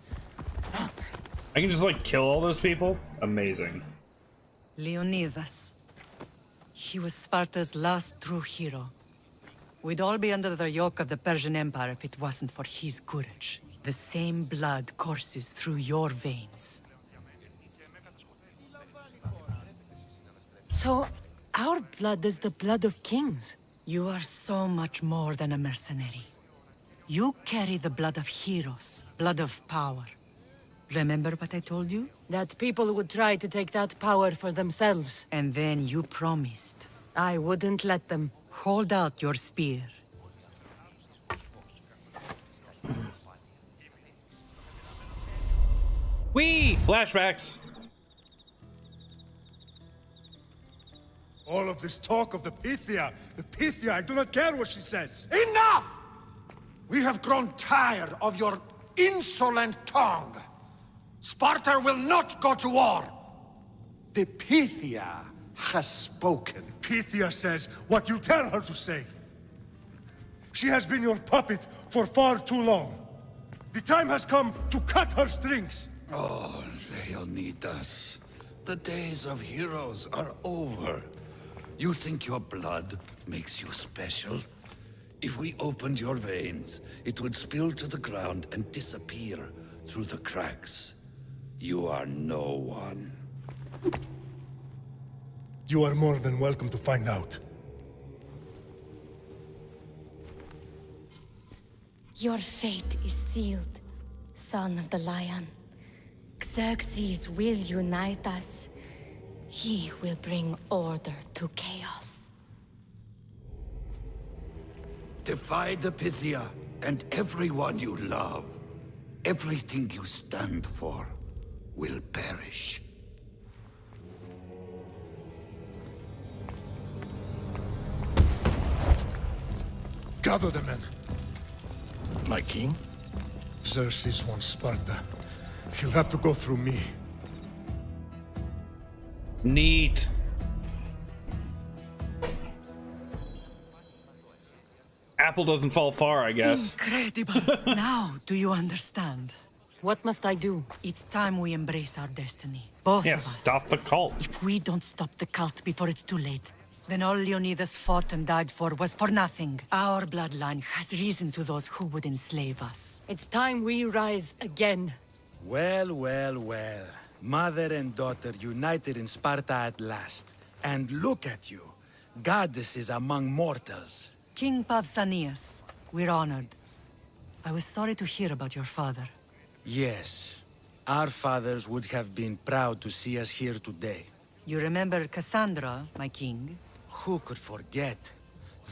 I can just, like, kill all those people? Amazing. Leonidas. He was Sparta's last true hero. We'd all be under the yoke of the Persian Empire if it wasn't for his courage. The same blood courses through your veins. So, our blood is the blood of kings. You are so much more than a mercenary. You carry the blood of heroes, blood of power. Remember what I told you? That people would try to take that power for themselves. And then you promised. I wouldn't let them. Hold out your spear. Whee! Flashbacks! All of this talk of the Pythia, I do not care what she says. Enough! We have grown tired of your insolent tongue. Sparta will not go to war. The Pythia has spoken. Pythia says what you tell her to say. She has been your puppet for far too long. The time has come to cut her strings. Oh, Leonidas. The days of heroes are over. You think your blood makes you special? If we opened your veins, it would spill to the ground and disappear through the cracks. You are no one. You are more than welcome to find out. Your fate is sealed, son of the Lion. Xerxes will unite us. He will bring order to chaos. Defy the Pythia and everyone you love. Everything you stand for will perish. Gather the men. My king? Xerxes wants Sparta. She'll have to go through me. Neat. Apple doesn't fall far, I guess. Incredible! Now, do you understand? What must I do? It's time we embrace our destiny. Both Yeah, of us. stop the cult. If we don't stop the cult before it's too late, then all Leonidas fought and died for was for nothing. Our bloodline has reason to those who would enslave us. It's time we rise again. Well, well, well. Mother and daughter united in Sparta at last. And look at you. Goddesses among mortals. King Pausanias, we're honored. I was sorry to hear about your father. Yes. Our fathers would have been proud to see us here today. You remember Cassandra, my king? Who could forget?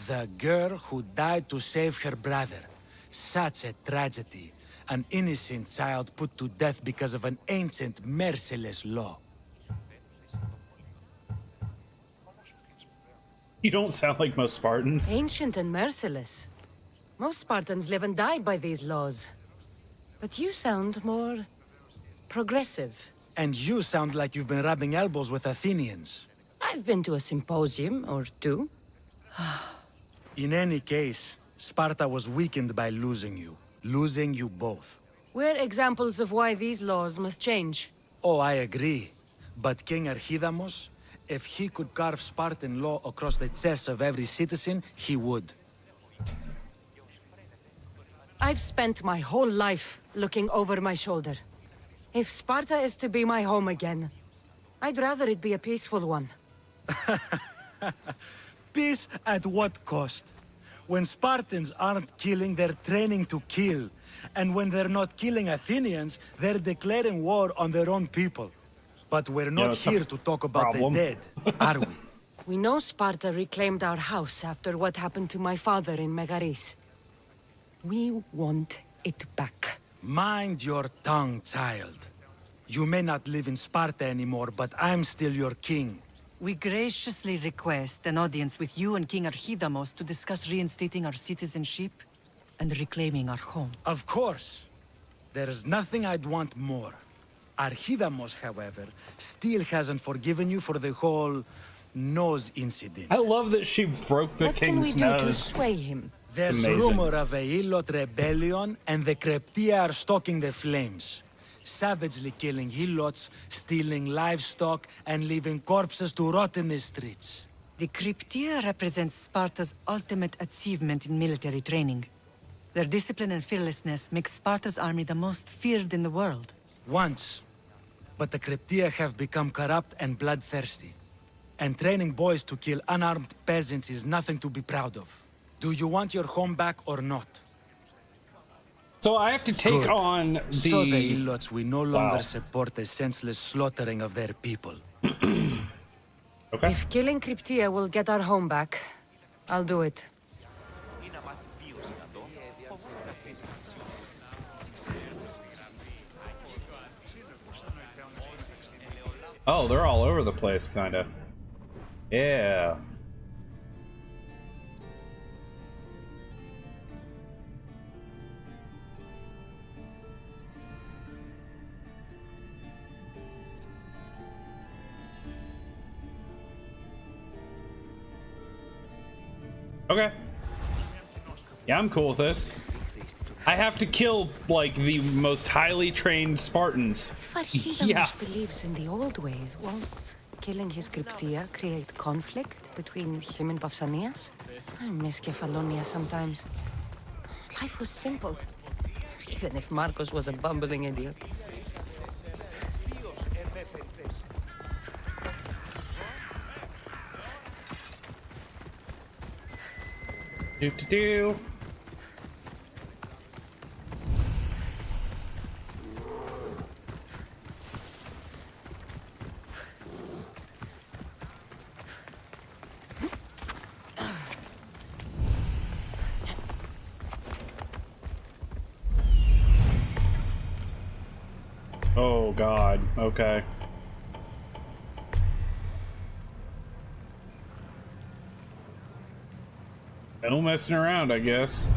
The girl who died to save her brother. Such a tragedy. An innocent child put to death because of an ancient, merciless law. You don't sound like most Spartans. Ancient and merciless. Most Spartans live and die by these laws. But you sound more progressive. And you sound like you've been rubbing elbows with Athenians. I've been to a symposium or two. In any case, Sparta was weakened by losing you both. We're examples of why these laws must change. Oh, I agree. But King Archidamos, if he could carve Spartan law across the chests of every citizen, he would. I've spent my whole life looking over my shoulder. If Sparta is to be my home again, I'd rather it be a peaceful one. Peace at what cost? When Spartans aren't killing, they're training to kill. And when they're not killing Athenians, they're declaring war on their own people. But we're not here to talk about the dead, are we? We know Sparta reclaimed our house after what happened to my father in Megaris. We want it back. Mind your tongue, child. You may not live in Sparta anymore, but I'm still your king. We graciously request an audience with you and King Archidamos to discuss reinstating our citizenship and reclaiming our home. Of course. There is nothing I'd want more. Archidamos, however, still hasn't forgiven you for the whole nose incident. I love that she broke the king's nose. What can we do to sway him? There's rumor of a Helot rebellion, and the Kryptia are stoking the flames. Savagely killing Helots, stealing livestock, and leaving corpses to rot in the streets. The Kryptia represents Sparta's ultimate achievement in military training. Their discipline and fearlessness makes Sparta's army the most feared in the world. Once. But the Kryptia have become corrupt and bloodthirsty. And training boys to kill unarmed peasants is nothing to be proud of. Do you want your home back or not? So I have to take on the... So the Helots will no longer support the senseless slaughtering of their people. Okay. If killing Kryptia will get our home back, I'll do it. Oh, they're all over the place, kinda. Yeah. Okay. Yeah, I'm cool with this. I have to kill, like, the most highly trained Spartans. Yeah. believes in the old ways. Won't killing his Kryptia create conflict between him and Pausanias? I miss Kefalonia sometimes. Life was simple. Even if Marcos was a bumbling idiot. Do. Oh God, okay. No messing around, I guess.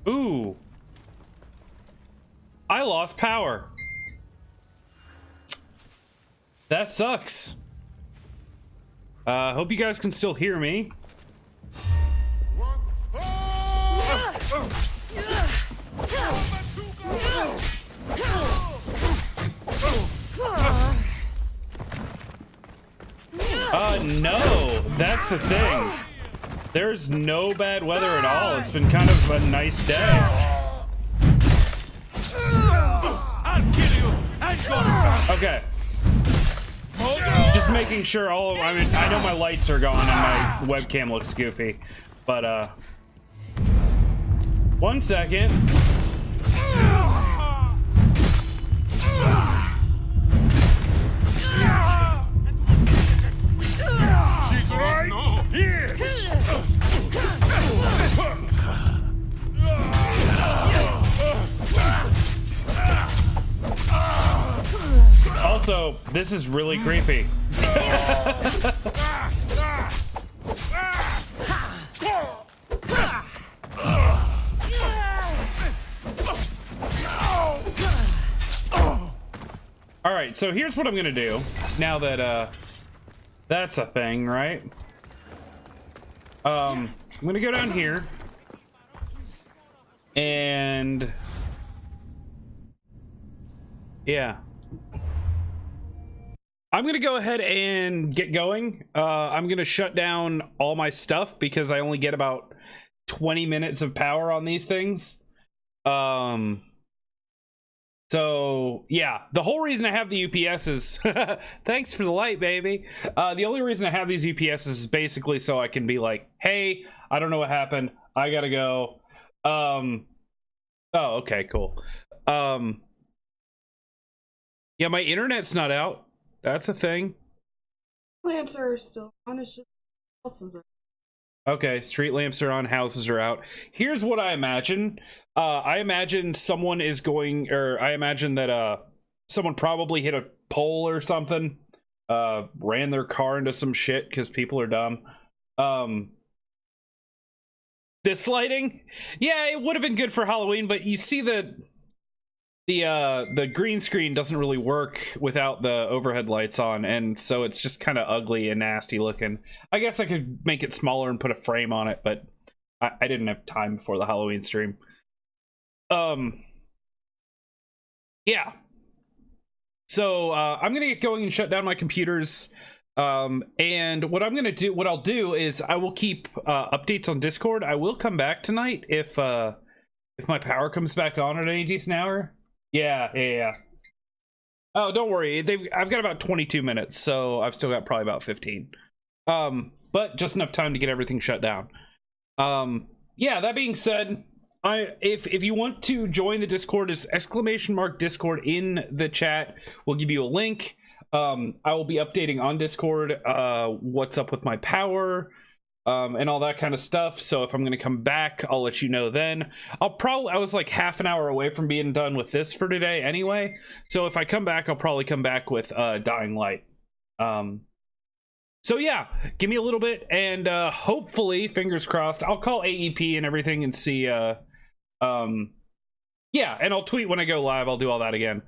Ooh. I lost power. That sucks. Hope you guys can still hear me. No, that's the thing. There's no bad weather at all. It's been kind of a nice day. I'll kill you and your... Okay. Just making sure all of, I mean, I know my lights are gone and my webcam looks goofy, but, 1 second. She's right here! Also, this is really creepy. All right, so here's what I'm gonna do now that that's a thing, right? I'm gonna go down here and yeah, I'm gonna go ahead and get going. I'm gonna shut down all my stuff because I only get about 20 minutes of power on these things. So yeah, the whole reason I have the UPS is thanks for the light, baby. The only reason I have these UPS is basically so I can be like, hey, I don't know what happened, I gotta go. Oh, okay, cool. Yeah, my internet's not out. That's a thing. Lamps are still on. It's just houses are. Okay, street lamps are on, houses are out. Here's what I imagine. I imagine someone is going, or I imagine that someone probably hit a pole or something, ran their car into some shit because people are dumb. This lighting, yeah, it would have been good for Halloween, but you see the green screen doesn't really work without the overhead lights on, and so it's just kind of ugly and nasty looking. I guess I could make it smaller and put a frame on it, but I didn't have time before the Halloween stream. Yeah. So I'm gonna get going and shut down my computers. And what I'll do is I will keep updates on Discord. I will come back tonight if my power comes back on at any decent hour. Yeah. Oh, don't worry. I've got about 22 minutes, so I've still got probably about 15. But just enough time to get everything shut down. Yeah, that being said, if you want to join the Discord, is !Discord in the chat. We'll give you a link. I will be updating on Discord what's up with my power, and all that kind of stuff. So if I'm going to come back, I'll let you know then. I was like half an hour away from being done with this for today anyway. So if I come back, I'll probably come back with Dying Light. So yeah, give me a little bit, and hopefully, fingers crossed, I'll call AEP and everything and see. Yeah, and I'll tweet when I go live. I'll do all that again.